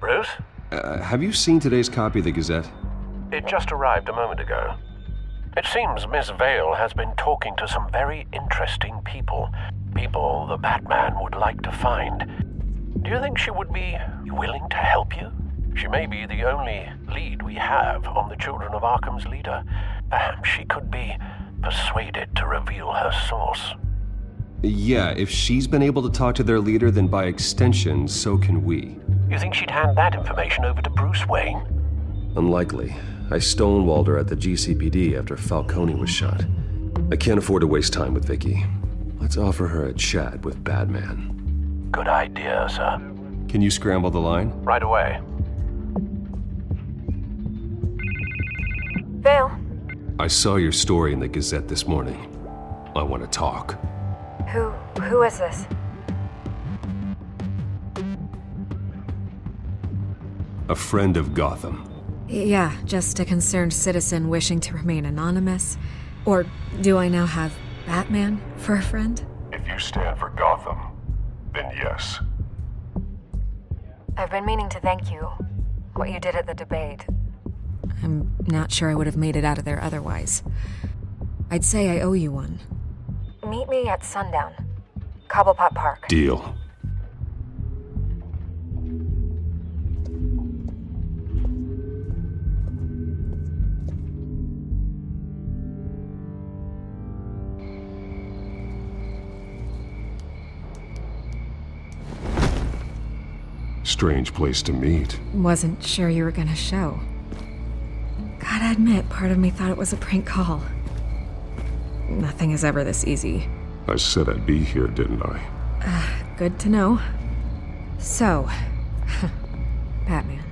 Bruce? Have you seen today's copy of the Gazette? It just arrived a moment ago. It seems Miss Vale has been talking to some very interesting people. People the Batman would like to find. Do you think she would be willing to help you? She may be the only lead we have on the Children of Arkham's leader. Perhaps she could be persuaded to reveal her source. Yeah, if she's been able to talk to their leader, then by extension, so can we. You think she'd hand that information over to Bruce Wayne? Unlikely. I stonewalled her at the GCPD after Falcone was shot. I can't afford to waste time with Vicky. Let's offer her a chat with Batman. Good idea, sir. Can you scramble the line? Right away. Vale. I saw your story in the Gazette this morning. I want to talk. Who is this? A friend of Gotham. Yeah, just a concerned citizen wishing to remain anonymous. Or do I now have Batman for a friend? If you stand for Gotham, then yes. I've been meaning to thank you. What you did at the debate. I'm not sure I would have made it out of there otherwise. I'd say I owe you one. Meet me at sundown. Cobblepot Park. Deal. Strange place to meet. Wasn't sure you were gonna show. Gotta admit, part of me thought it was a prank call. Nothing is ever this easy. I said I'd be here, didn't I? Good to know. So, Batman.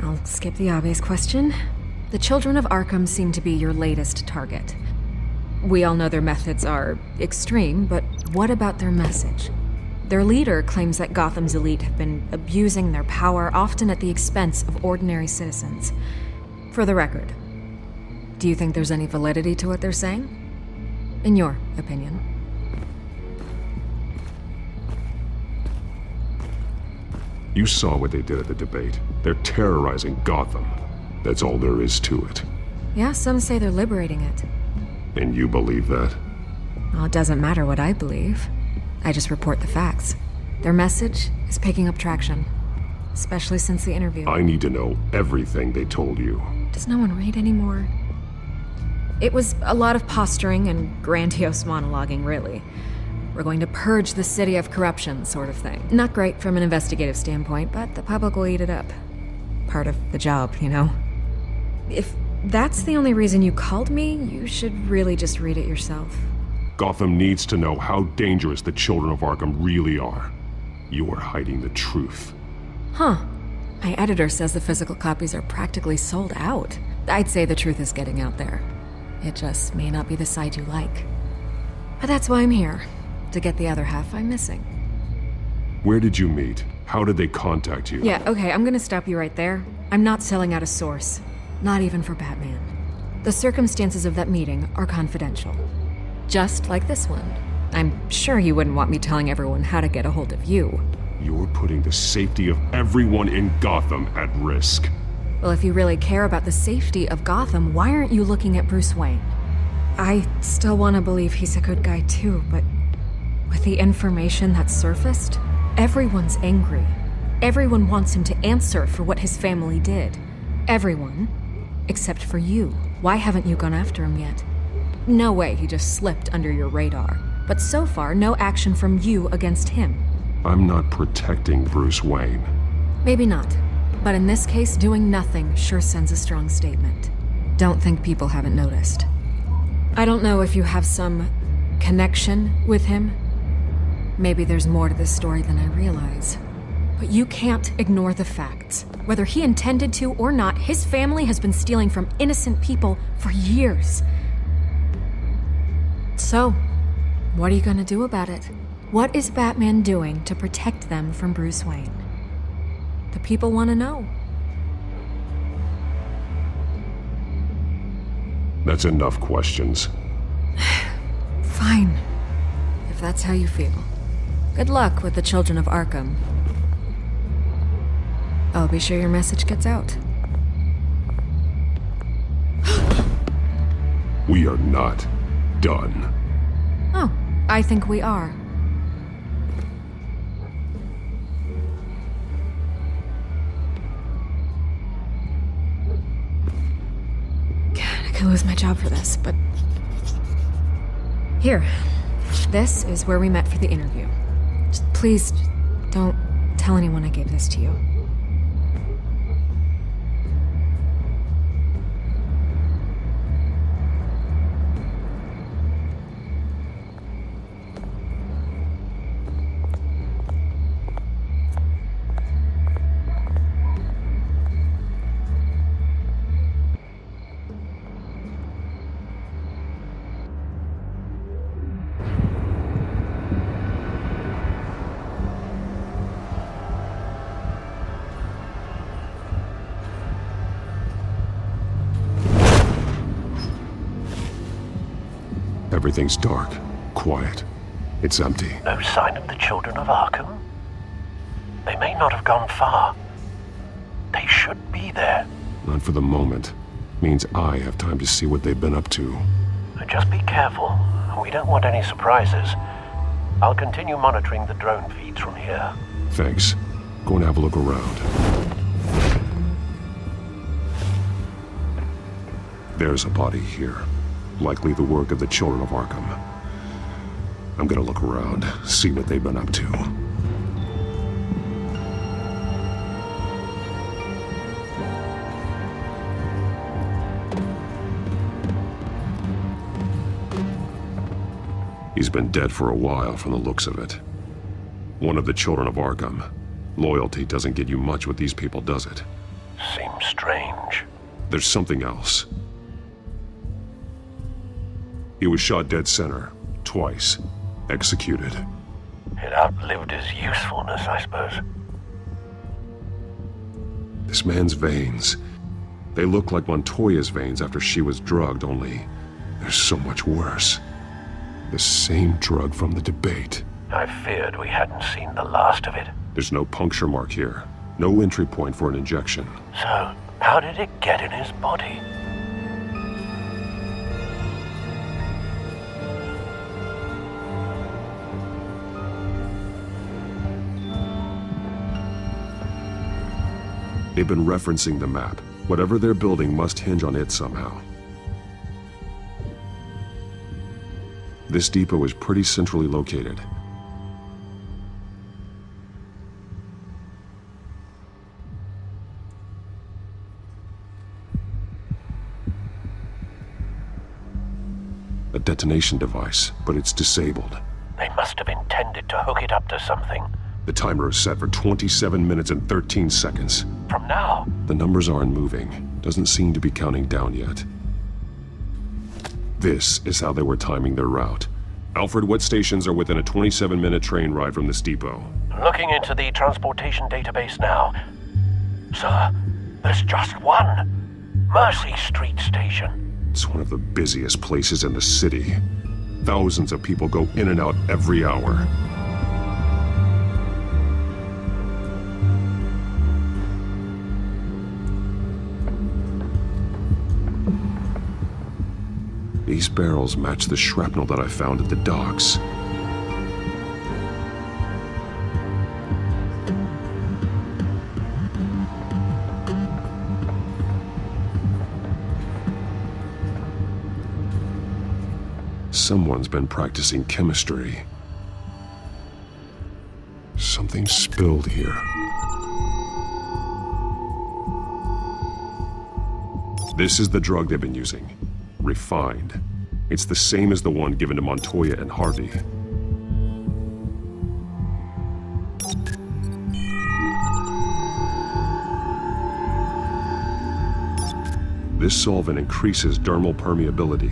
I'll skip the obvious question. The Children of Arkham seem to be your latest target. We all know their methods are extreme, but what about their message? Their leader claims that Gotham's elite have been abusing their power, often at the expense of ordinary citizens. For the record, do you think there's any validity to what they're saying? In your opinion? You saw what they did at the debate. They're terrorizing Gotham. That's all there is to it. Yeah, some say they're liberating it. And you believe that? Well, it doesn't matter what I believe. I just report the facts. Their message is picking up traction, especially since the interview. I need to know everything they told you. Does no one read anymore? It was a lot of posturing and grandiose monologuing, really. We're going to purge the city of corruption, sort of thing. Not great from an investigative standpoint, but the public will eat it up. Part of the job, you know? If that's the only reason you called me, you should really just read it yourself. Gotham needs to know how dangerous the Children of Arkham really are. You are hiding the truth. Huh. My editor says the physical copies are practically sold out. I'd say the truth is getting out there. It just may not be the side you like. But that's why I'm here, to get the other half I'm missing. Where did you meet? How did they contact you? Yeah, okay, I'm gonna stop you right there. I'm not selling out a source. Not even for Batman. The circumstances of that meeting are confidential. Just like this one. I'm sure you wouldn't want me telling everyone how to get a hold of you. You're putting the safety of everyone in Gotham at risk. Well, if you really care about the safety of Gotham, why aren't you looking at Bruce Wayne? I still want to believe he's a good guy too, but with the information that's surfaced, everyone's angry. Everyone wants him to answer for what his family did. Everyone, except for you. Why haven't you gone after him yet? No way he just slipped under your radar. But so far, no action from you against him. I'm not protecting Bruce Wayne. Maybe not. But in this case, doing nothing sure sends a strong statement. Don't think people haven't noticed. I don't know if you have some connection with him. Maybe there's more to this story than I realize. But you can't ignore the facts. Whether he intended to or not, his family has been stealing from innocent people for years. So, what are you gonna do about it? What is Batman doing to protect them from Bruce Wayne? The people want to know. That's enough questions. Fine. If that's how you feel. Good luck with the Children of Arkham. I'll be sure your message gets out. We are not done. Oh, I think we are. God, I could lose my job for this, but... Here. This is where we met for the interview. Please, don't tell anyone I gave this to you. Everything's dark, quiet. It's empty. No sign of the Children of Arkham? They may not have gone far. They should be there. Not for the moment. Means I have time to see what they've been up to. Just be careful. We don't want any surprises. I'll continue monitoring the drone feeds from here. Thanks. Go and have a look around. There's a body here. Likely the work of the Children of Arkham. I'm gonna look around, see what they've been up to. He's been dead for a while from the looks of it. One of the Children of Arkham. Loyalty doesn't get you much with these people, does it? Seems strange. There's something else. He was shot dead center, twice, executed. It outlived his usefulness, I suppose. This man's veins, they look like Montoya's veins after she was drugged, only they're so much worse. The same drug from the debate. I feared we hadn't seen the last of it. There's no puncture mark here, no entry point for an injection. So, how did it get in his body? They've been referencing the map. Whatever they're building must hinge on it somehow. This depot is pretty centrally located. A detonation device, but it's disabled. They must have intended to hook it up to something. The timer is set for 27 minutes and 13 seconds. From now? The numbers aren't moving. Doesn't seem to be counting down yet. This is how they were timing their route. Alfred, what stations are within a 27-minute train ride from this depot? Looking into the transportation database now. Sir, there's just one. Mercy Street Station. It's one of the busiest places in the city. Thousands of people go in and out every hour. These barrels match the shrapnel that I found at the docks. Someone's been practicing chemistry. Something spilled here. This is the drug they've been using. Refined. It's the same as the one given to Montoya and Harvey. This solvent increases dermal permeability.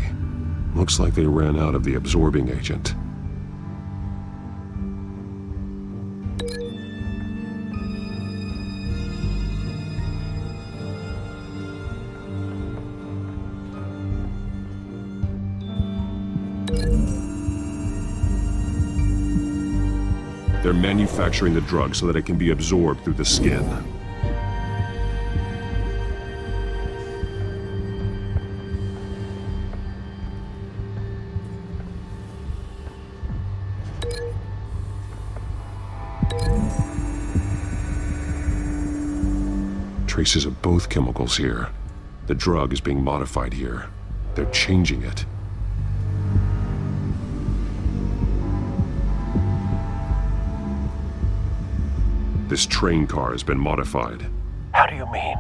Looks like they ran out of the absorbing agent. They're manufacturing the drug so that it can be absorbed through the skin. Traces of both chemicals here. The drug is being modified here. They're changing it. This train car has been modified. How do you mean?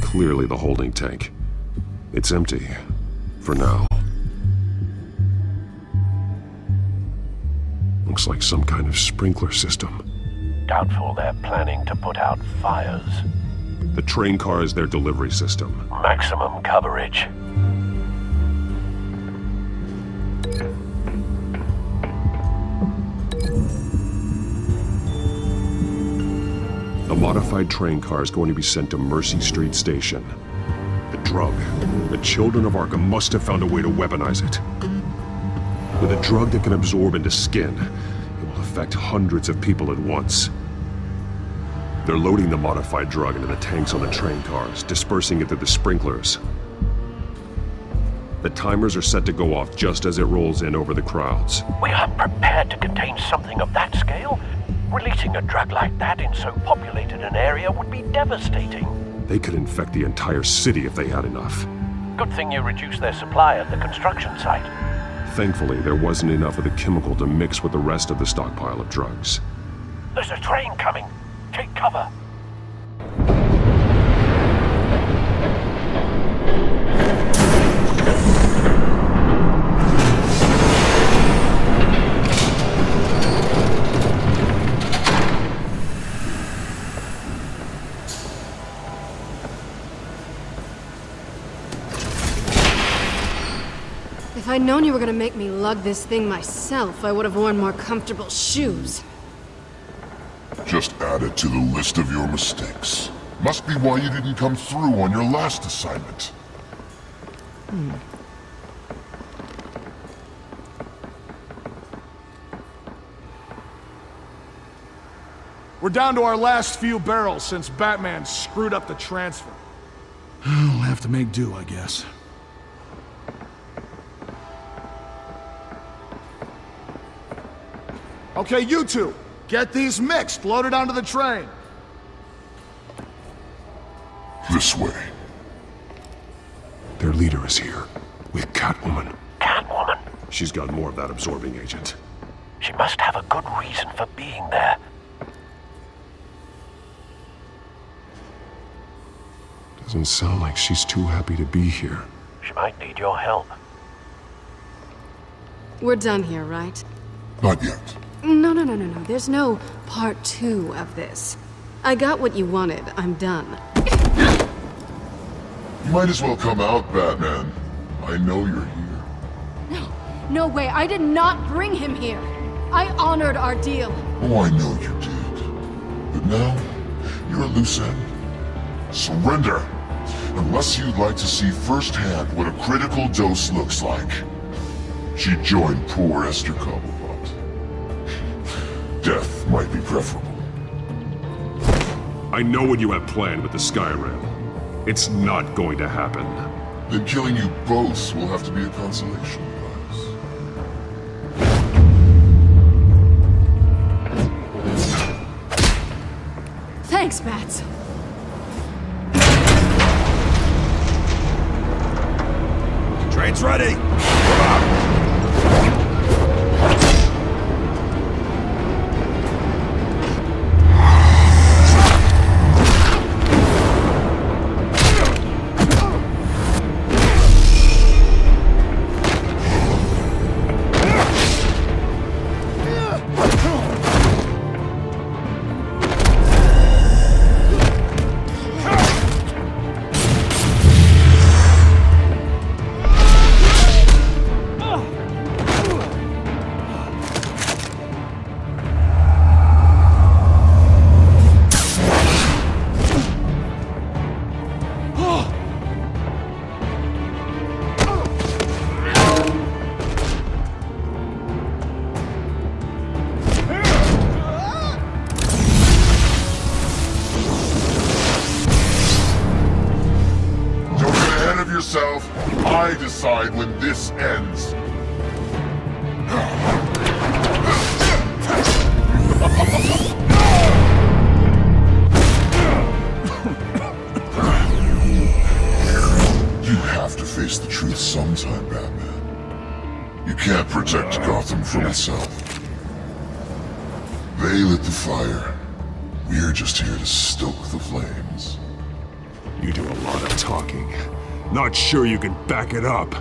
Clearly the holding tank. It's empty. For now. Looks like some kind of sprinkler system. Doubtful they're planning to put out fires. The train car is their delivery system. Maximum coverage. The modified train car is going to be sent to Mercy Street Station. The drug. The children of Arkham must have found a way to weaponize it. With a drug that can absorb into skin, it will affect hundreds of people at once. They're loading the modified drug into the tanks on the train cars, dispersing it through the sprinklers. The timers are set to go off just as it rolls in over the crowds. We aren't prepared to contain something of that scale. Releasing a drug like that in so populated an area would be devastating. They could infect the entire city if they had enough. Good thing you reduced their supply at the construction site. Thankfully, there wasn't enough of the chemical to mix with the rest of the stockpile of drugs. There's a train coming. Take cover. If I'd known you were gonna make me lug this thing myself, I would have worn more comfortable shoes. Just add it to the list of your mistakes. Must be why you didn't come through on your last assignment. We're down to our last few barrels since Batman screwed up the transfer. We'll have to make do, I guess. Okay, you two, get these mixed, loaded onto the train. This way. Their leader is here, with Catwoman. Catwoman? She's got more of that absorbing agent. She must have a good reason for being there. Doesn't sound like she's too happy to be here. She might need your help. We're done here, right? Not yet. No. There's no part 2 of this. I got what you wanted. I'm done. You might as well come out, Batman. I know you're here. No way. I did not bring him here. I honored our deal. Oh, I know you did. But now, you're a loose end. Surrender! Unless you'd like to see firsthand what a critical dose looks like. She joined poor Esther Cobblepot. Death might be preferable. I know what you have planned with the Skyrail. It's not going to happen. Then killing you both will have to be a consolation prize. Thanks, Bats. Train's ready! Come on! decide when this ends. You have to face the truth sometime, Batman. You can't protect Gotham from itself. They lit the fire. We're just here to stoke the flames. You do a lot of talking. Not sure you can back it up.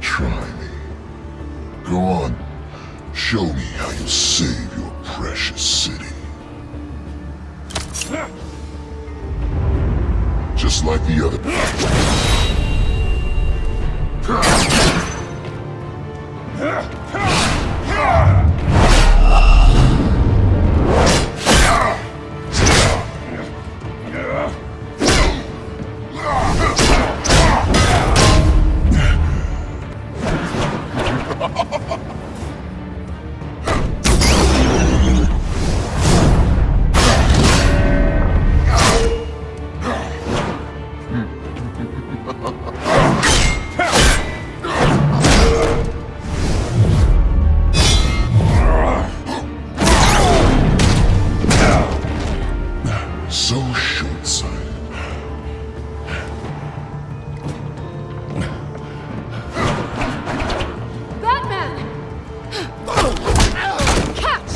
Try me. Go on. Show me how you save your precious city. Just like the other. So short-sighted. Batman! Catch!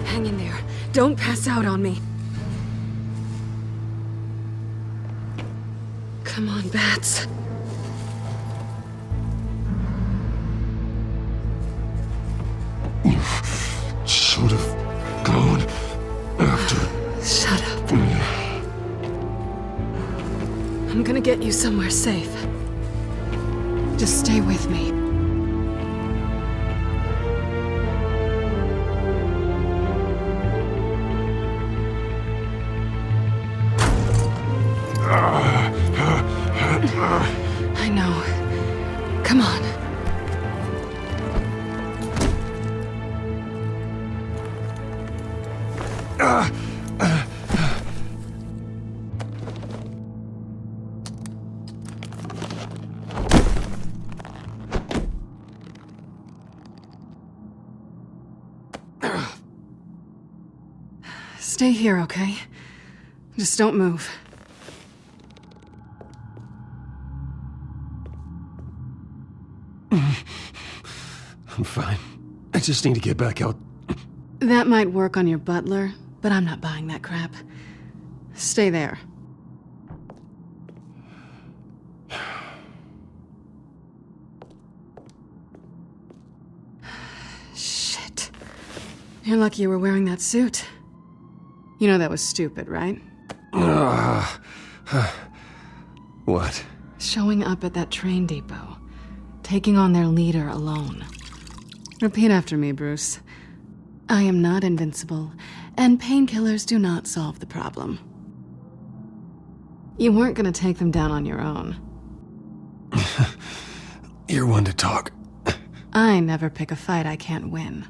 Hang in there. Don't pass out on me. Come on, Bats. Should have gone after. Shut up. I'm gonna get you somewhere safe. Just stay with me. I know. Come on. Stay here, okay? Just don't move. I'm fine. I just need to get back out. That might work on your butler, but I'm not buying that crap. Stay there. Shit. You're lucky you were wearing that suit. You know that was stupid, right? What? Showing up at that train depot. Taking on their leader alone. Repeat after me, Bruce. I am not invincible, and painkillers do not solve the problem. You weren't gonna take them down on your own. You're one to talk. I never pick a fight I can't win.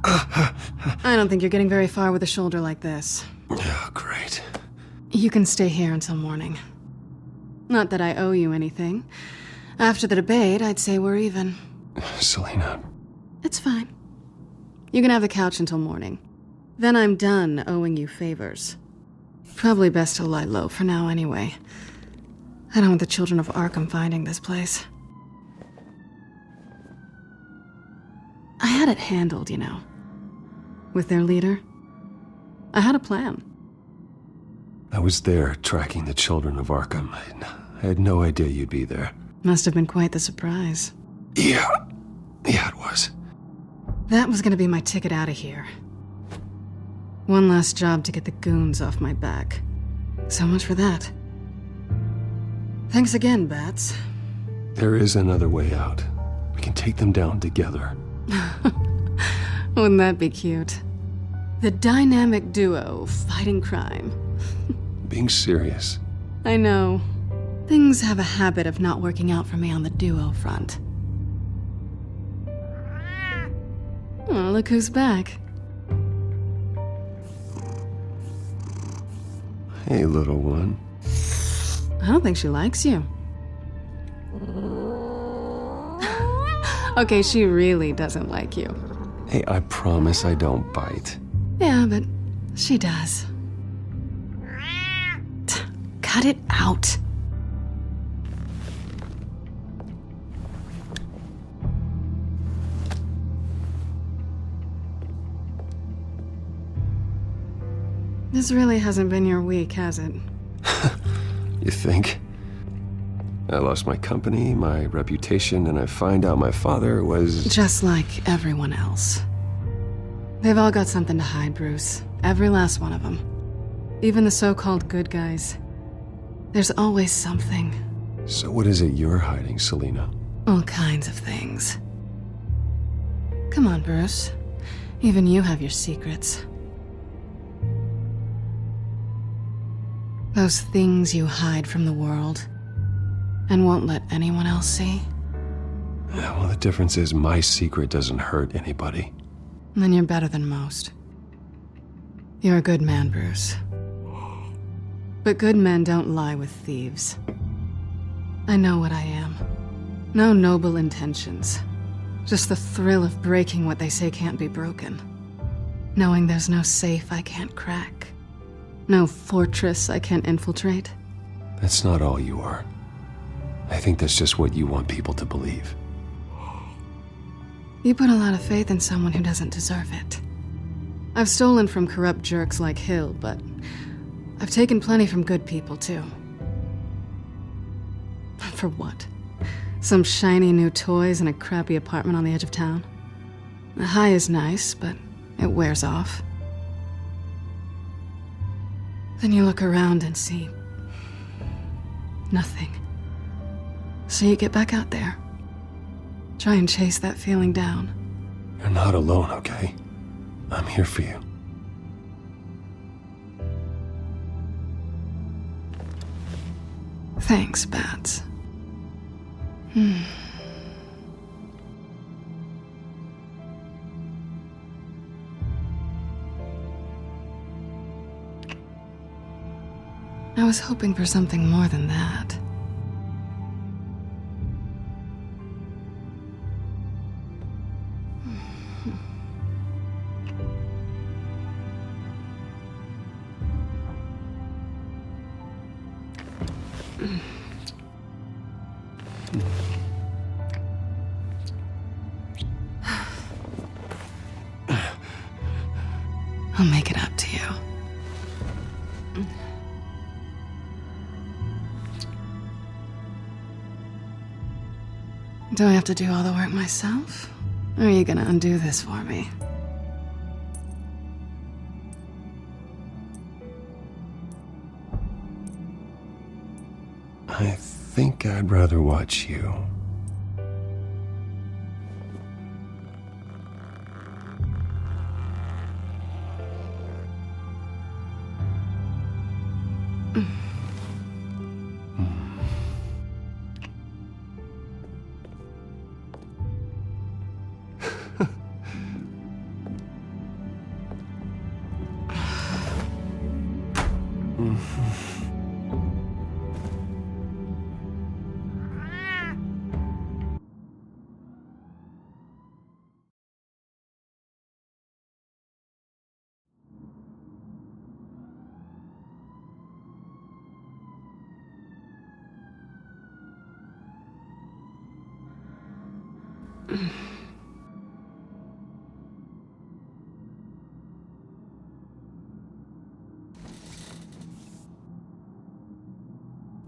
I don't think you're getting very far with a shoulder like this. Oh, great. You can stay here until morning. Not that I owe you anything. After the debate, I'd say we're even. Selina. It's fine. You can have the couch until morning. Then I'm done owing you favors. Probably best to lie low for now anyway. I don't want the children of Arkham finding this place. I had it handled, you know. With their leader. I had a plan. I was there tracking the children of Arkham. I had no idea you'd be there. Must have been quite the surprise. Yeah, it was. That was gonna be my ticket out of here. One last job to get the goons off my back. So much for that. Thanks again, Bats. There is another way out. We can take them down together. Wouldn't that be cute? The dynamic duo fighting crime. Being serious. I know. Things have a habit of not working out for me on the duo front. Oh, look who's back. Hey, little one. I don't think she likes you. Okay, she really doesn't like you. Hey, I promise I don't bite. Yeah, but she does. Cut it out. This really hasn't been your week, has it? You think? I lost my company, my reputation, and I find out my father was... Just like everyone else. They've all got something to hide, Bruce. Every last one of them. Even the so-called good guys. There's always something. So what is it you're hiding, Selina? All kinds of things. Come on, Bruce. Even you have your secrets. Those things you hide from the world and won't let anyone else see. Yeah, well, the difference is my secret doesn't hurt anybody. Then you're better than most. You're a good man, Bruce. But good men don't lie with thieves. I know what I am. No noble intentions. Just the thrill of breaking what they say can't be broken. Knowing there's no safe I can't crack. No fortress I can't infiltrate. That's not all you are. I think that's just what you want people to believe. You put a lot of faith in someone who doesn't deserve it. I've stolen from corrupt jerks like Hill, but I've taken plenty from good people, too. For what? Some shiny new toys and a crappy apartment on the edge of town? The high is nice, but it wears off. Then you look around and see nothing. So you get back out there. Try and chase that feeling down. You're not alone, okay? I'm here for you. Thanks, Bats. I was hoping for something more than that. I'll make it up to you. Do I have to do all the work myself? Or are you gonna undo this for me? I think I'd rather watch you.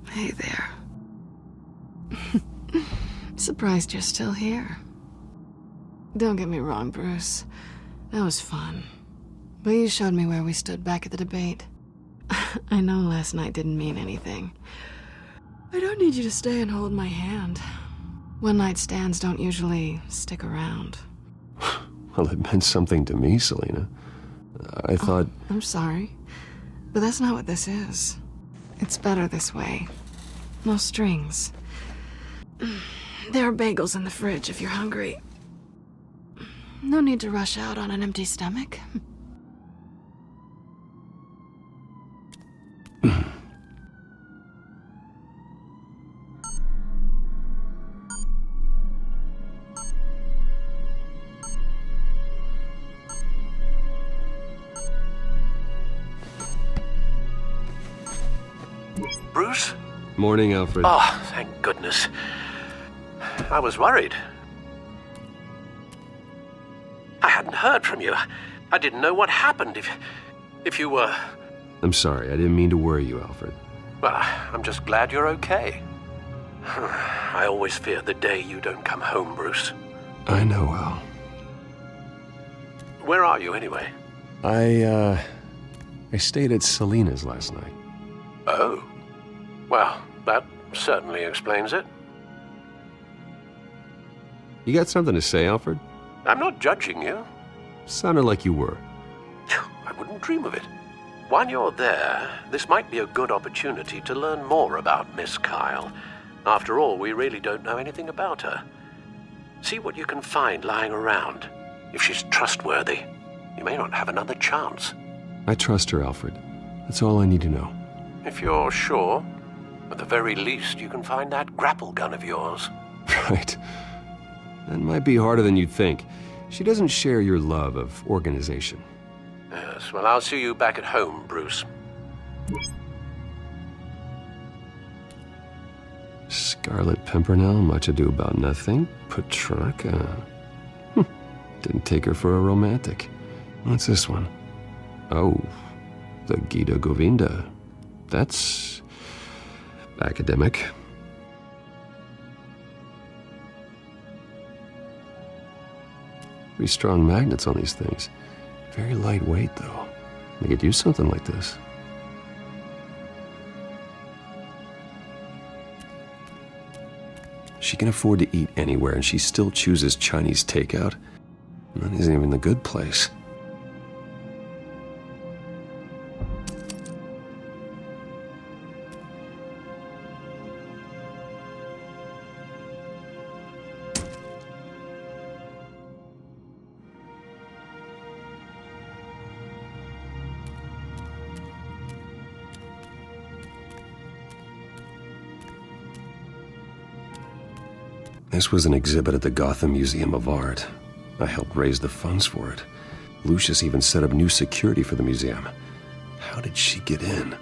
Hey there. Surprised you're still here. Don't get me wrong, Bruce. That was fun. But you showed me where we stood back at the debate. I know last night didn't mean anything. I don't need you to stay and hold my hand. One-night stands don't usually stick around. Well, it meant something to me, Selina. I thought... I'm sorry, but that's not what this is. It's better this way. No strings. There are bagels in the fridge if you're hungry. No need to rush out on an empty stomach. Bruce? Morning, Alfred. Oh, thank goodness. I was worried. I hadn't heard from you. I didn't know what happened if you were... I'm sorry, I didn't mean to worry you, Alfred. Well, I'm just glad you're okay. I always fear the day you don't come home, Bruce. I know, Al. Where are you, anyway? I stayed at Selina's last night. Oh. Well, that certainly explains it. You got something to say, Alfred? I'm not judging you. Sounded like you were. I wouldn't dream of it. While you're there, this might be a good opportunity to learn more about Miss Kyle. After all, we really don't know anything about her. See what you can find lying around. If she's trustworthy, you may not have another chance. I trust her, Alfred. That's all I need to know. If you're sure, at the very least, you can find that grapple gun of yours. Right. That might be harder than you'd think. She doesn't share your love of organization. Yes, well, I'll see you back at home, Bruce. Scarlet Pimpernel, Much Ado About Nothing, Petrarca. Didn't take her for a romantic. What's this one? Oh, the Gita Govinda. That's... academic. Pretty strong magnets on these things. Very lightweight, though. They could use something like this. She can afford to eat anywhere, and she still chooses Chinese takeout. That isn't even the good place. This was an exhibit at the Gotham Museum of Art. I helped raise the funds for it. Lucius even set up new security for the museum. How did she get in?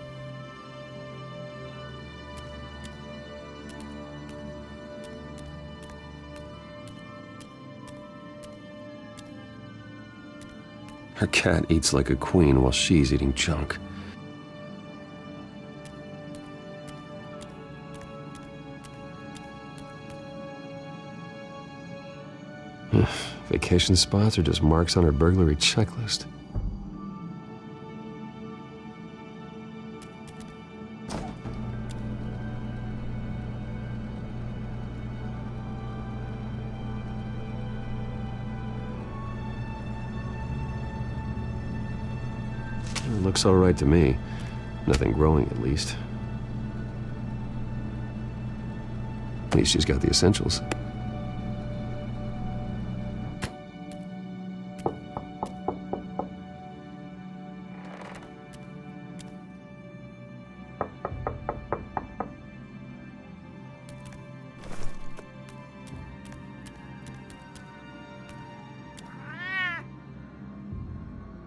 Her cat eats like a queen while she's eating junk. Vacation spots are just marks on her burglary checklist. It looks all right to me. Nothing growing, at least. At least she's got the essentials.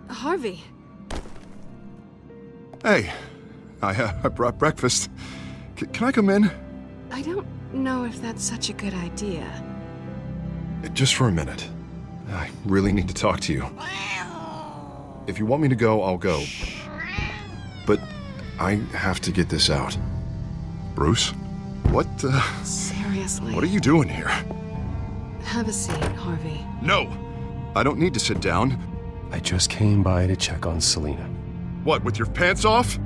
Harvey. Hey, I brought breakfast. Can I come in? I don't know if that's such a good idea. Just for a minute. I really need to talk to you. If you want me to go, I'll go. But I have to get this out. Bruce? What, Seriously. What are you doing here? Have a seat, Harvey. No! I don't need to sit down. I just came by to check on Selina. What, with your pants off?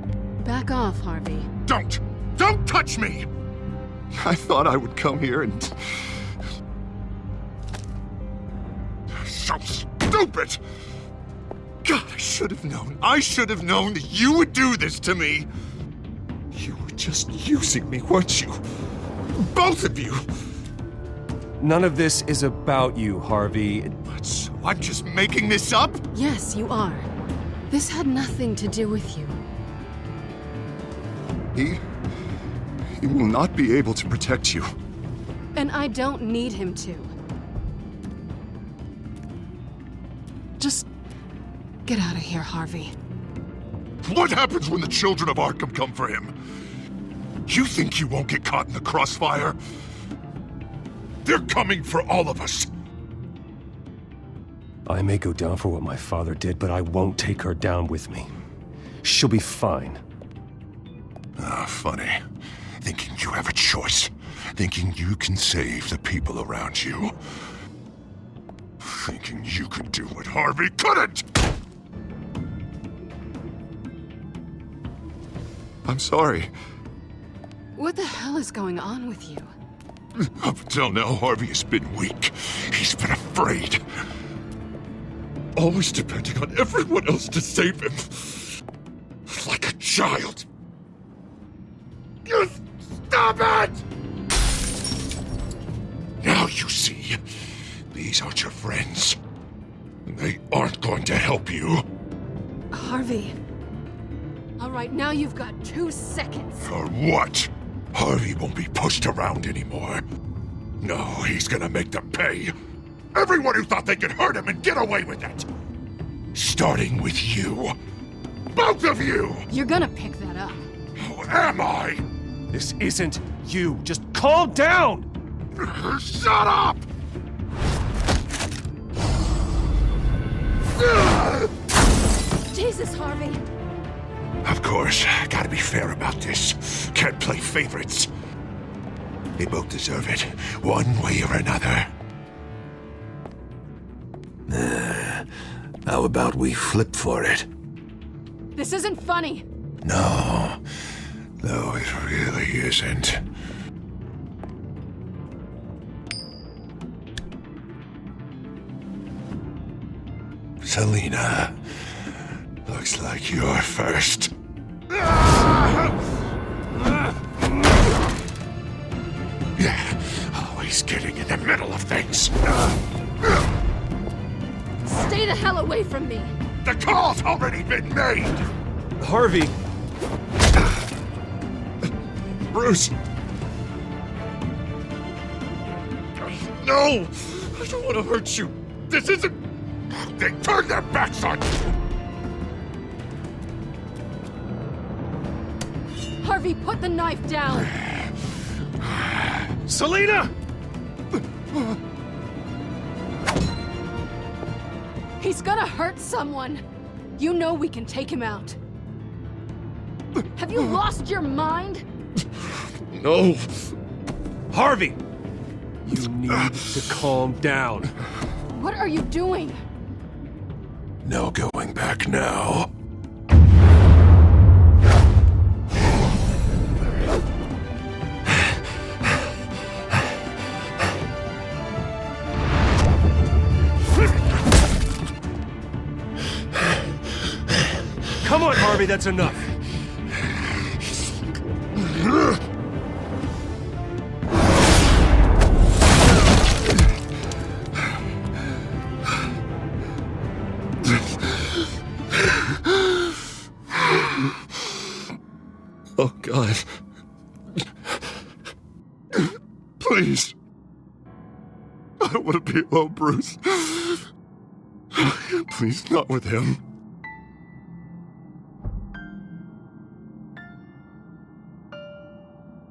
Back off, Harvey. Don't! Don't touch me! I thought I would come here and... So stupid! God, I should have known. I should have known that you would do this to me. You were just using me, weren't you? Both of you! None of this is about you, Harvey. What, so I'm just making this up? Yes, you are. This had nothing to do with you. He will not be able to protect you. And I don't need him to. Just get out of here, Harvey. What happens when the children of Arkham come for him? You think you won't get caught in the crossfire? They're coming for all of us. I may go down for what my father did, but I won't take her down with me. She'll be fine. Ah, funny. Thinking you have a choice. Thinking you can save the people around you. Thinking you could do what Harvey couldn't! I'm sorry. What the hell is going on with you? Up until now, Harvey has been weak. He's been afraid. Always depending on everyone else to save him. Like a child. You stop it! Now you see, these aren't your friends. They aren't going to help you. Harvey. All right, now you've got 2 seconds. For what? Harvey won't be pushed around anymore. No, he's gonna make them pay. Everyone who thought they could hurt him and get away with it. Starting with you. Both of you! You're gonna pick that up. Who am I? This isn't you. Just calm down! Shut up! Jesus, Harvey. Of course, gotta be fair about this. Can't play favorites. They both deserve it, one way or another. How about we flip for it? This isn't funny. No, it really isn't. Selina, looks like you're first. Yeah, always getting in the middle of things. Stay the hell away from me. The call's already been made! Harvey! Bruce! No! I don't want to hurt you. This isn't... They turned their backs on you! Harvey, put the knife down! Selina! He's gonna hurt someone! You know we can take him out. Have you lost your mind? No! Harvey! You need to calm down. What are you doing? No going back now. Come on, Harvey, that's enough. Oh, God. Please. I don't want to be alone, Bruce. Please, not with him.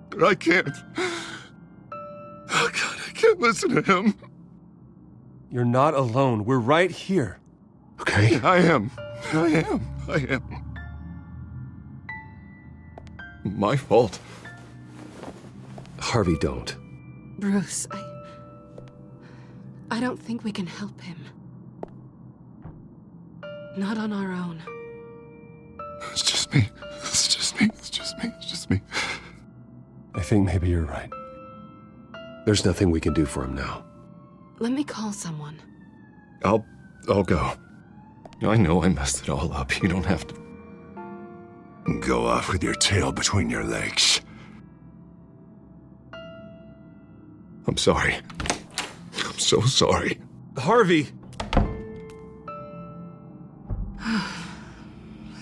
But I can't. Oh, God, I can't listen to him. You're not alone. We're right here. Okay? I am. My fault. Harvey, don't. Bruce, I don't think we can help him. Not on our own. It's just me. I think maybe you're right. There's nothing we can do for him now. Let me call someone. I'll go. I know I messed it all up. You don't have to go off with your tail between your legs. I'm sorry. I'm so sorry. Harvey!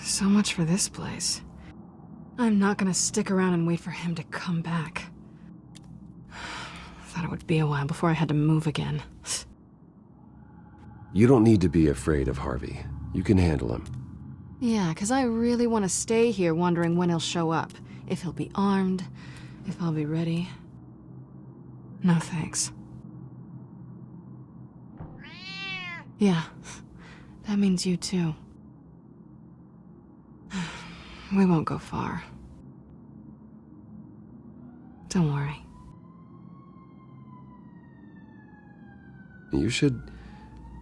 So much for this place. I'm not gonna stick around and wait for him to come back. Thought it would be a while before I had to move again. You don't need to be afraid of Harvey. You can handle him. Yeah, 'cause I really want to stay here wondering when he'll show up. If he'll be armed, if I'll be ready. No thanks. Yeah, that means you too. We won't go far. Don't worry. You should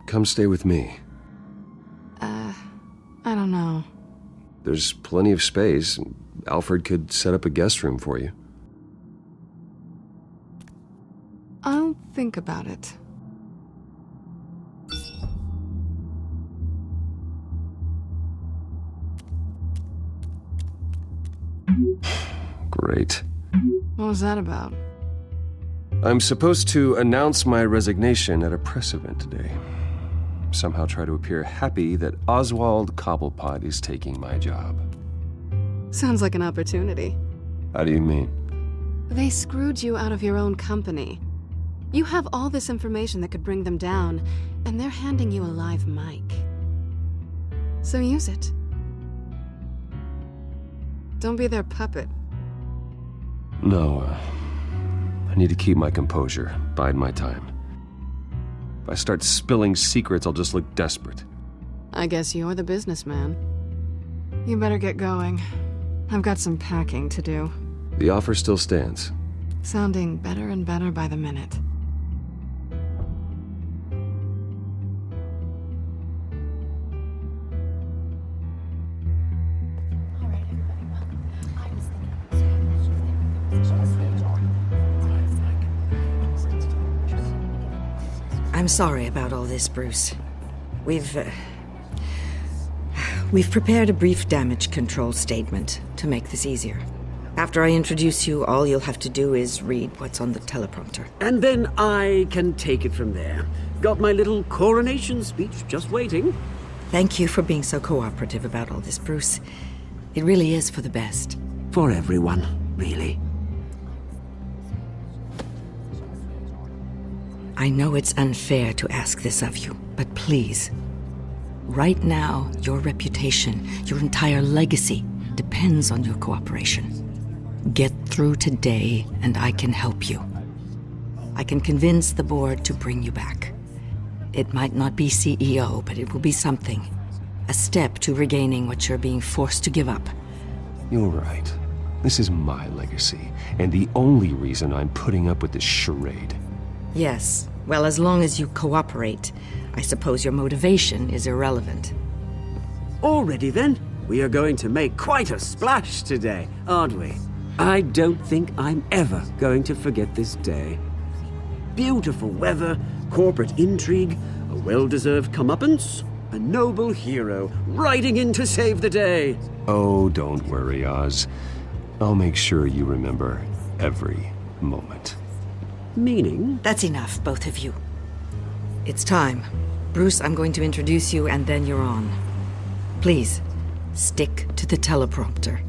come stay with me. I don't know. There's plenty of space. Alfred could set up a guest room for you. I'll think about it. Great. What was that about? I'm supposed to announce my resignation at a press event today. Somehow try to appear happy that Oswald Cobblepot is taking my job. Sounds like an opportunity. How do you mean? They screwed you out of your own company. You have all this information that could bring them down, and they're handing you a live mic. So use it. Don't be their puppet. No, I need to keep my composure, bide my time. If I start spilling secrets, I'll just look desperate. I guess you're the businessman. You better get going. I've got some packing to do. The offer still stands. Sounding better and better by the minute. I'm sorry about all this, Bruce. We've prepared a brief damage control statement to make this easier. After I introduce you, all you'll have to do is read what's on the teleprompter. And then I can take it from there. Got my little coronation speech just waiting. Thank you for being so cooperative about all this, Bruce. It really is for the best. For everyone, really. I know it's unfair to ask this of you, but please. Right now, your reputation, your entire legacy, depends on your cooperation. Get through today, and I can help you. I can convince the board to bring you back. It might not be CEO, but it will be something. A step to regaining what you're being forced to give up. You're right. This is my legacy, and the only reason I'm putting up with this charade. Yes. Well, as long as you cooperate, I suppose your motivation is irrelevant. Already then, we are going to make quite a splash today, aren't we? I don't think I'm ever going to forget this day. Beautiful weather, corporate intrigue, a well-deserved comeuppance, a noble hero riding in to save the day. Oh, don't worry, Oz. I'll make sure you remember every moment. Meaning? That's enough, both of you. It's time. Bruce, I'm going to introduce you, and then you're on. Please, stick to the teleprompter.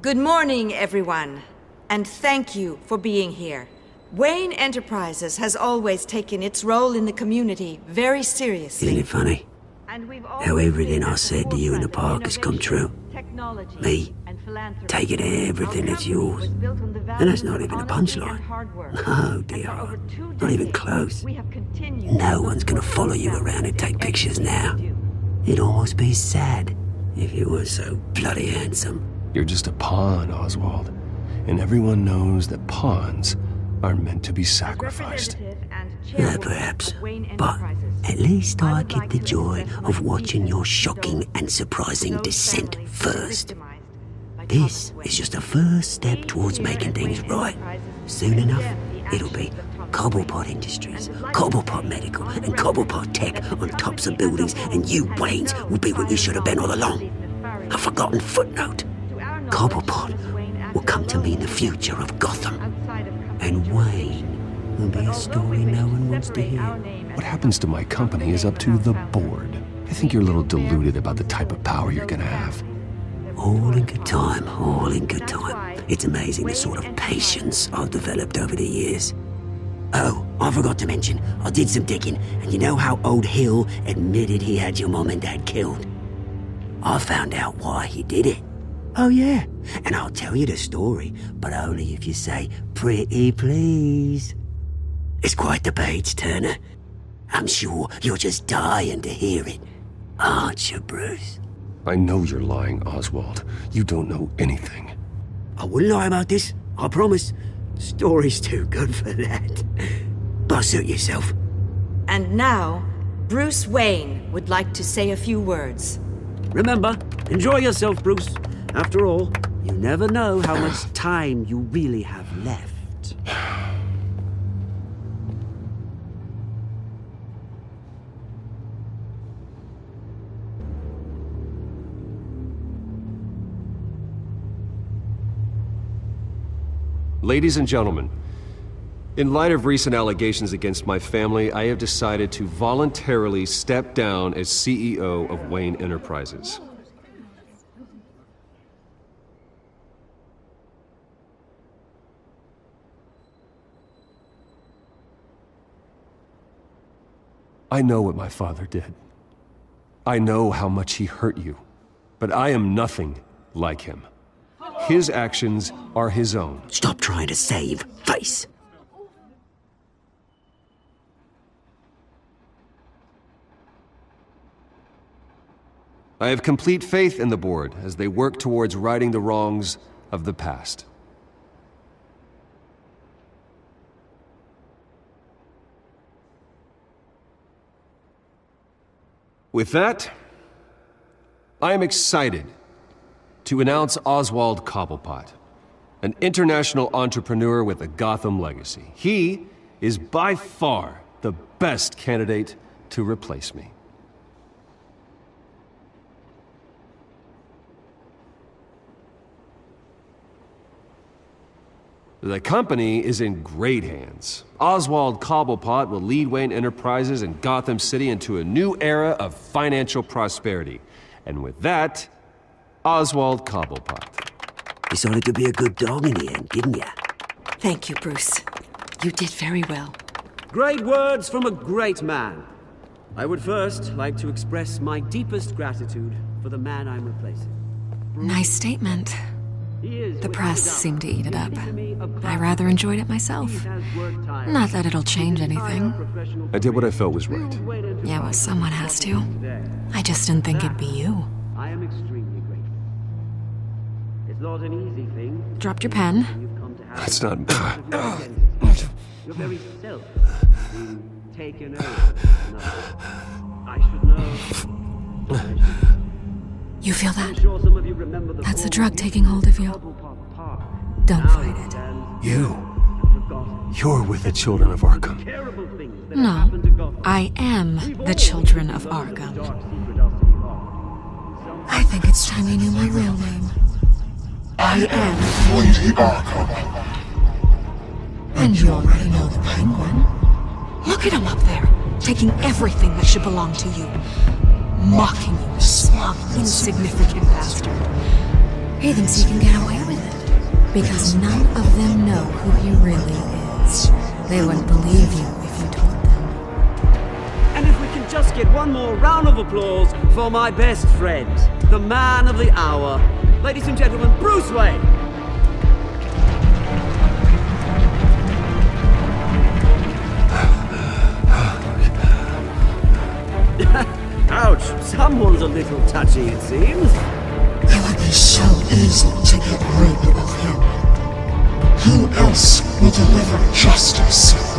Good morning, everyone, and thank you for being here. Wayne Enterprises has always taken its role in the community very seriously. Isn't it funny? How everything I said to you in the park has come true. Me, taking everything that's yours. And that's not even a punchline. No, dear. Not even close. No one's gonna follow you around and take pictures now. It'd almost be sad if you were so bloody handsome. You're just a pawn, Oswald. And everyone knows that pawns are meant to be sacrificed. Perhaps. But at least I get the joy of watching your shocking and surprising descent first. This is just a first step towards making things right. Soon enough, it'll be Cobblepot Industries, Cobblepot Medical, and Cobblepot Tech on tops of buildings, and you, Waynes, will be what you should have been all along. A forgotten footnote. Cobblepot will come to mean the future of Gotham. And Wayne will be a story no one wants to hear. What happens to my company is up to the board. I think you're a little deluded about the type of power you're gonna have. All in good time, all in good time. It's amazing the sort of patience I've developed over the years. Oh, I forgot to mention, I did some digging, and you know how old Hill admitted he had your mom and dad killed? I found out why he did it. Oh yeah, and I'll tell you the story, but only if you say, pretty please. It's quite the page turner. I'm sure you're just dying to hear it, aren't you, Bruce? I know you're lying, Oswald. You don't know anything. I wouldn't lie about this, I promise. The story's too good for that. But suit yourself. And now, Bruce Wayne would like to say a few words. Remember, enjoy yourself, Bruce. After all, you never know how much time you really have left. Ladies and gentlemen, in light of recent allegations against my family, I have decided to voluntarily step down as CEO of Wayne Enterprises. I know what my father did. I know how much he hurt you, but I am nothing like him. His actions are his own. Stop trying to save face. I have complete faith in the board as they work towards righting the wrongs of the past. With that, I am excited to announce Oswald Cobblepot, an international entrepreneur with a Gotham legacy. He is by far the best candidate to replace me. The company is in great hands. Oswald Cobblepot will lead Wayne Enterprises and Gotham City into a new era of financial prosperity. And with that, Oswald Cobblepot. Decided to be a good dog in the end, didn't ya? Thank you, Bruce. You did very well. Great words from a great man. I would first like to express my deepest gratitude for the man I'm replacing. Nice statement. The press seemed to eat it up. I rather enjoyed it myself. Not that it'll change anything. I did what I felt was right. Yeah, well, someone has to. I just didn't think it'd be you. I am extremely grateful. It's not an easy thing. Dropped your pen. That's not... Your very self being taken over. I should know. You feel that? That's the drug taking hold of you. Don't fight it. You're with the children of Arkham. No, I am the children of Arkham. I think it's time you knew my real name. I am Lady Arkham. And you already know the Penguin. Look at him up there, taking everything that should belong to you. Mocking you, smug, insignificant bastard. He thinks he can get away with it. Because none of them know who he really is. They wouldn't believe you if you told them. And if we just get one more round of applause for my best friend, the man of the hour. Ladies and gentlemen, Bruce Wayne! Ouch, someone's a little touchy, it seems. It would be so easy to get rid of him. Who else will deliver justice?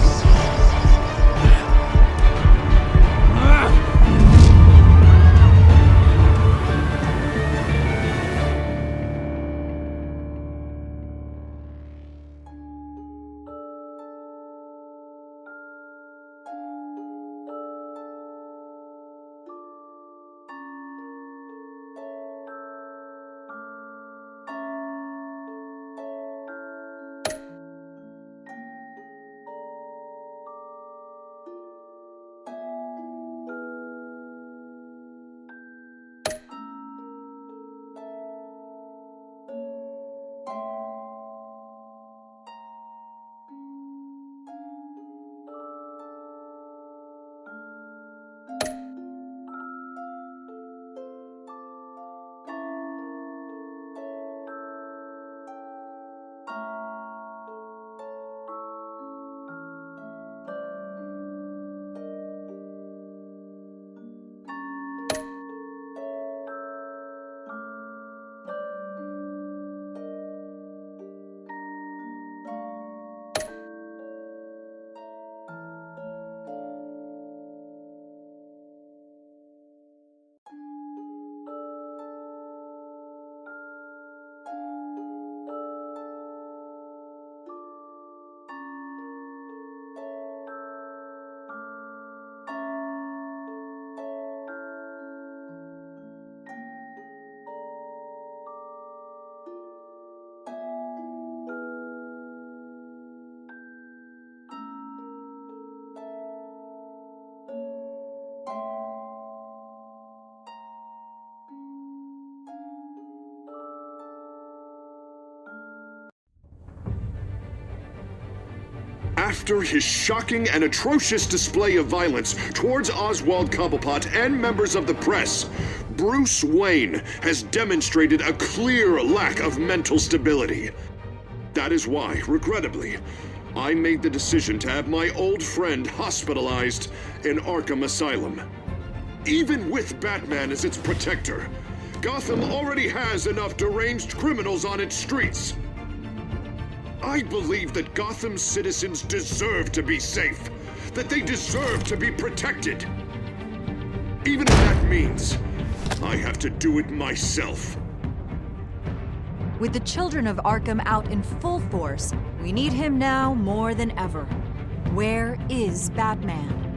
After his shocking and atrocious display of violence towards Oswald Cobblepot and members of the press, Bruce Wayne has demonstrated a clear lack of mental stability. That is why, regrettably, I made the decision to have my old friend hospitalized in Arkham Asylum. Even with Batman as its protector, Gotham already has enough deranged criminals on its streets. I believe that Gotham's citizens deserve to be safe, that they deserve to be protected. Even if that means I have to do it myself. With the children of Arkham out in full force, we need him now more than ever. Where is Batman?